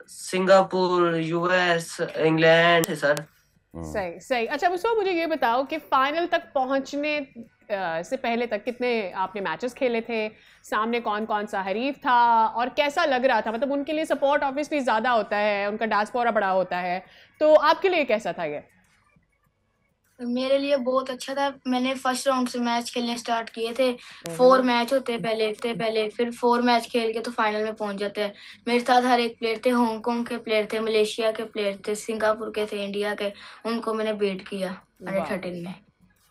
Singapore, US, England है सर। सही। अच्छा मुझे ये बताओ कि फाइनल तक पहुंचने से पहले तक कितने आपने मैचेस खेले थे, सामने कौन कौन सा हरीफ था और कैसा लग रहा था? मतलब उनके लिए सपोर्ट ऑब्वियसली ज़्यादा होता है, उनका डायस्पोरा बड़ा होता है, तो आपके लिए कैसा था ये? मेरे लिए बहुत अच्छा था। मैंने फर्स्ट राउंड से मैच खेलने स्टार्ट किए थे। 4 मैच होते पहले फिर 4 मैच खेल के तो फाइनल में पहुंच जाते हैं। मेरे साथ हर एक प्लेयर थे, हांगकांग के प्लेयर थे, मलेशिया के प्लेयर थे, सिंगापुर के थे, इंडिया के, उनको मैंने बीट किया अंडर 13 में।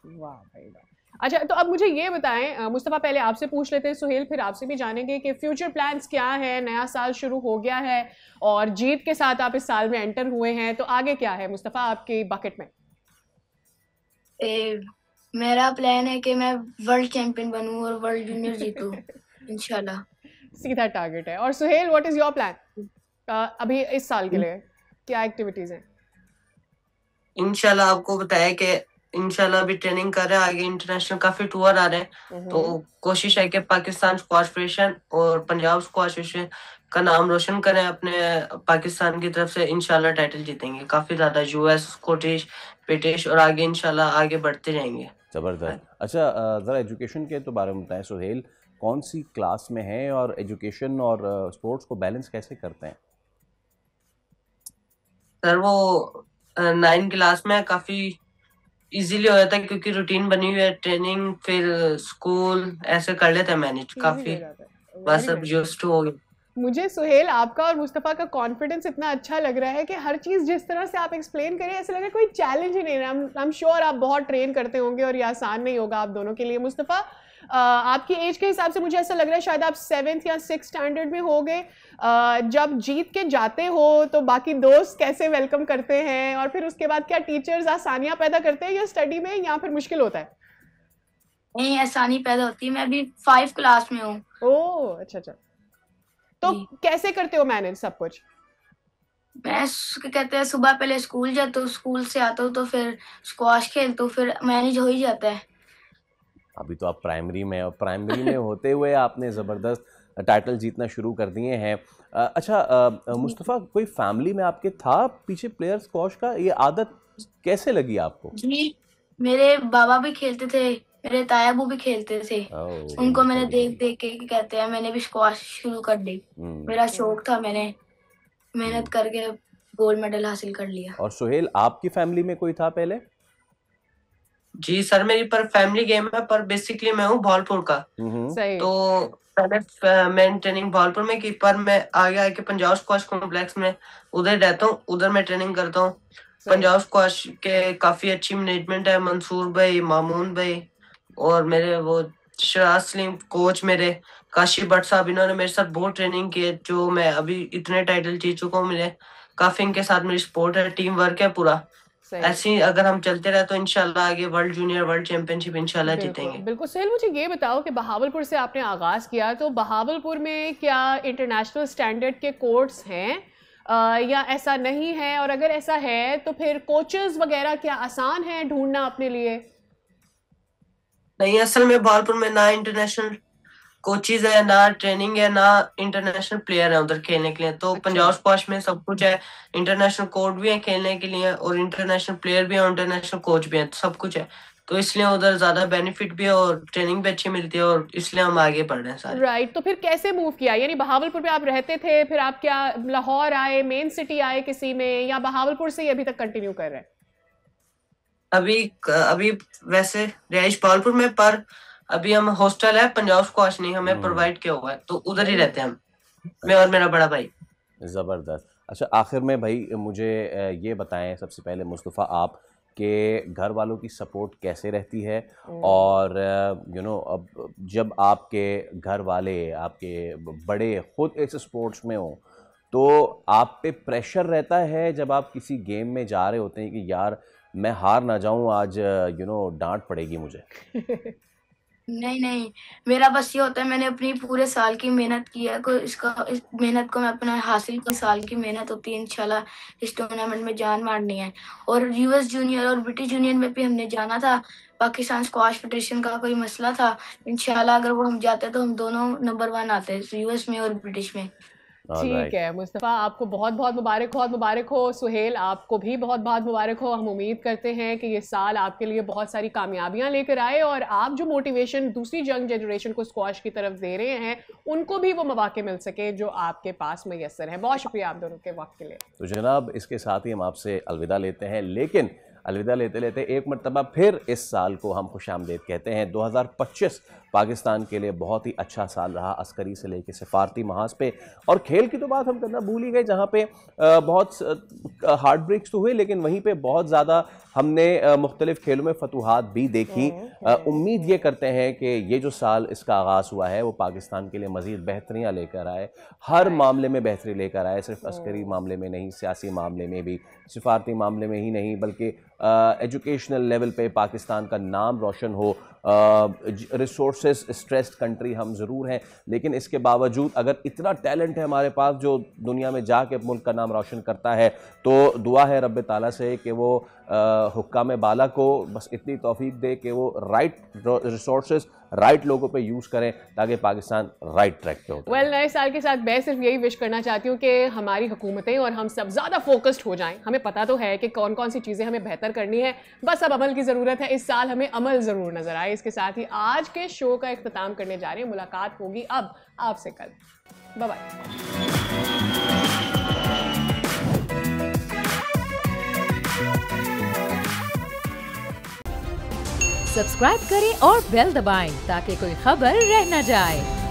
वाह भाई वाह। अच्छा, तो अब मुझे ये बताएं, मुस्तफ़ा पहले आपसे पूछ लेते हैं, सुहेल फिर आपसे भी जानेंगे कि फ्यूचर प्लान्स क्या है। नया साल शुरू हो गया है और जीत के साथ आप इस साल में एंटर हुए हैं, तो आगे क्या है मुस्तफ़ा आपके बकेट में? मेरा प्लान है कि मैं वर्ल्ड चैंपियन बनूं और वर्ल्ड जूनियर जीतूं इंशाल्लाह। सीधा टारगेट है। और Suhail, what is your plan अभी इस साल के लिए? क्या एक्टिविटीज हैं? इंशाल्लाह आपको बताया कि इंशाल्लाह अभी ट्रेनिंग कर रहे हैं, आगे इंटरनेशनल काफी टूर आ रहे हैं, तो कोशिश है कि पाकिस्तान स्क्वाश फेडरेशन और पंजाब स्क्वाश फेडरेशन का नाम रोशन करें अपने पाकिस्तान की तरफ से। इंशाल्लाह टाइटल जीतेंगे, काफी ज्यादा यूएस, स्कॉटिश, ब्रिटिश और आगे इंशाल्लाह आगे बढ़ते जाएंगे। जबरदस्त। अच्छा, ज़रा एजुकेशन के तो बारे में बताएं सुहेल, कौन सी क्लास में हैं और एजुकेशन और स्पोर्ट्स को बैलेंस कैसे करते हैं? सर वो 9 क्लास में काफी इजीली हो जाता है क्योंकि रूटीन बनी हुई है, ट्रेनिंग फिर स्कूल ऐसे कर लेते हैं मैनेज, काफी बस अब यूज्ड टू हो गए। मुझे सुहेल आपका और मुस्तफ़ा का कॉन्फिडेंस इतना अच्छा लग रहा है कि हर चीज़ जिस तरह से आप एक्सप्लेन करें ऐसा लग रहा है कोई चैलेंज ही नहीं है। आई एम श्योर आप बहुत ट्रेन करते होंगे और ये आसान नहीं होगा आप दोनों के लिए। मुस्तफ़ा, आपकी एज के हिसाब से मुझे ऐसा लग रहा है शायद आप 7th या 6th स्टैंडर्ड में हो गए। जब जीत के जाते हो तो बाकी दोस्त कैसे वेलकम करते हैं, और फिर उसके बाद क्या टीचर्स आसानियाँ पैदा करते हैं या स्टडी में, या फिर मुश्किल होता है? नहीं, आसानी पैदा होती है। मैं अभी 5 क्लास में हूँ। ओह अच्छा अच्छा, तो कैसे करते हो मैनेज सब कुछ? मैं कहते हैं सुबह पहले स्कूल जाता हूँ, स्कूल से आता हूँ तो फिर स्क्वाश खेलता हूँ, फिर मैनेज हो ही जाता है। अभी तो आप प्राइमरी में, और प्राइमरी में होते हुए आपने ज़बरदस्त टाइटल जीतना शुरू कर दिए हैं। अच्छा मुस्तफ़ा, कोई फैमिली में आपके था पीछे प्लेयर स्क्वाश का, ये आदत कैसे लगी आपको? जी, मेरे बाबा भी खेलते थे, मेरे तायाबू भी खेलते थे। उनको मैंने देख देख के कहते हैं मैंने भी स्क्वाश शुरू कर दी। मेरा शौक था, मैंने मेहनत करके गोल्ड मेडल हासिल कर लिया। और सुहेल, आपकी फैमिली में कोई था पहले? जी सर, मेरी पर फैमिली गेम है, पर बेसिकली मैं हूँ भावलपुर का। तो पहले मैं ट्रेनिंग भावलपुर में की, पर मैं आगे आके पंजाब स्क्वाश कॉम्प्लेक्स में उधर रहता हूँ, उधर मैं ट्रेनिंग करता हूँ। पंजाब स्क्वाश के काफी अच्छी मैनेजमेंट है, मंसूर भाई, मामून भाई और मेरे वो शराज सलीम कोच, मेरे काशी भट्ट साहब, इन्होंने मेरे साथ बहुत ट्रेनिंग की है, जो मैं अभी इतने टाइटल जीत चुका हूँ। मेरे काफी इनके साथ मेरी सपोर्ट है, टीम वर्क है पूरा। ऐसे ही अगर हम चलते रहे तो इंशाल्लाह आगे वर्ल्ड जूनियर, वर्ल्ड चैंपियनशिप इंशाल्लाह जीतेंगे। बिल्कुल। सुहेल, मुझे ये बताओ कि बहावलपुर से आपने आगाज किया, तो बहावलपुर में क्या इंटरनेशनल स्टैंडर्ड के कोर्ट्स हैं या ऐसा नहीं है, और अगर ऐसा है तो फिर कोचेस वगैरह क्या आसान है ढूंढना अपने लिए? नहीं, असल में बहावलपुर में ना इंटरनेशनल कोचेज है, ना ट्रेनिंग है, ना इंटरनेशनल प्लेयर है उधर खेलने के लिए। तो पंजाब स्क्वाश में सब कुछ है, इंटरनेशनल कोर्ट भी है खेलने के लिए, और इंटरनेशनल प्लेयर भी है और इंटरनेशनल कोच भी है, सब कुछ है। तो इसलिए उधर ज्यादा बेनिफिट भी है और ट्रेनिंग भी अच्छी मिलती है, और इसलिए हम आगे बढ़ रहे हैं सारे। राइट, तो फिर कैसे मूव किया? यानी बहावलपुर में आप रहते थे, फिर आप क्या लाहौर आए, मेन सिटी आए किसी में, या बहावलपुर से ही अभी तक कंटिन्यू कर रहे हैं? अभी वैसे रिहाइश बहावलपुर में, पर अभी हम हॉस्टल है, पंजाब स्क्वाश नहीं हमें प्रोवाइड किया हुआ है, तो उधर ही रहते हैं हम, मैं और मेरा बड़ा भाई। ज़बरदस्त। अच्छा, आखिर में भाई मुझे ये बताएं सबसे पहले मुस्तफ़ा, आप के घर वालों की सपोर्ट कैसे रहती है, और अब जब आपके घर वाले, आपके बड़े खुद इस स्पोर्ट्स में हो, तो आप पे प्रेशर रहता है जब आप किसी गेम में जा रहे होते हैं कि यार मैं हार ना जाऊं आज, डांट पड़ेगी मुझे? नहीं, मेरा बस ये होता है, मैंने अपनी पूरे साल की मेहनत की है, इस मेहनत को मैं अपना हासिल की, साल की मेहनत होती है, इंशाल्लाह इस टूर्नामेंट में जान मारनी है। और यूएस जूनियर और ब्रिटिश जूनियर में भी हमने जाना था, पाकिस्तान स्क्वाश फेडरेशन का कोई मसला था, इंशाल्लाह अगर वो हम जाते तो हम दोनों नंबर 1 आते, यूएस में और ब्रिटिश में। ठीक है मुस्तफ़ा, आपको बहुत बहुत मुबारक हो। सुहेल, आपको भी बहुत बहुत मुबारक हो। हम उम्मीद करते हैं कि ये साल आपके लिए बहुत सारी कामयाबियां लेकर आए, और आप जो मोटिवेशन दूसरी यंग जनरेशन को स्क्वाश की तरफ दे रहे हैं, उनको भी वो मौके मिल सके जो आपके पास मैसर है। बहुत शुक्रिया आप दोनों के वक्त के लिए। तो जनाब, इसके साथ ही हम आपसे अलविदा लेते हैं, लेकिन अलविदा लेते लेते एक मरतबा फिर इस साल को हम खुशामदीद कहते हैं। 2025 पाकिस्तान के लिए बहुत ही अच्छा साल रहा, अस्करी से लेकर सिफारती महाज पे, और खेल की तो बात हम करना भूल ही गए, जहाँ पे बहुत हार्ट ब्रेक्स तो हुए, लेकिन वहीं पे बहुत ज़्यादा हमने मुख्तलिफ खेलों में फतूहात भी देखी। उम्मीद ये करते हैं कि ये जो साल इसका आगाज़ हुआ है वो पाकिस्तान के लिए मज़ीद बेहतरियाँ लेकर आए, हर मामले में बेहतरी लेकर आए, सिर्फ अस्करी मामले में नहीं, सियासी मामले में भी, सिफारती मामले में ही नहीं, बल्कि एजुकेशनल लेवल पे पाकिस्तान का नाम रोशन हो, रिसोर्सेस स्ट्रेस्ड कंट्री हम ज़रूर हैं, लेकिन इसके बावजूद अगर इतना टैलेंट है हमारे पास जो दुनिया में जाके मुल्क का नाम रोशन करता है, तो दुआ है रब ताला से कि वो हुक्काम बाला को बस इतनी तौफीक दे कि वो राइट रिसोर्सेज राइट लोगों पे यूज़ करें ताकि पाकिस्तान राइट ट्रैक पे हो। वेल, नए साल के साथ मैं सिर्फ यही विश करना चाहती हूँ कि हमारी हुकूमतें और हम सब ज़्यादा फोकस्ड हो जाएं। हमें पता तो है कि कौन कौन सी चीज़ें हमें बेहतर करनी है, बस अब अमल की ज़रूरत है। इस साल हमें अमल ज़रूर नज़र आए। इसके साथ ही आज के शो का इख्तिताम करने जा रहे हैं। मुलाकात होगी अब आपसे कल। Bye bye. सब्सक्राइब करें और बेल दबाएं ताकि कोई खबर रह न जाए।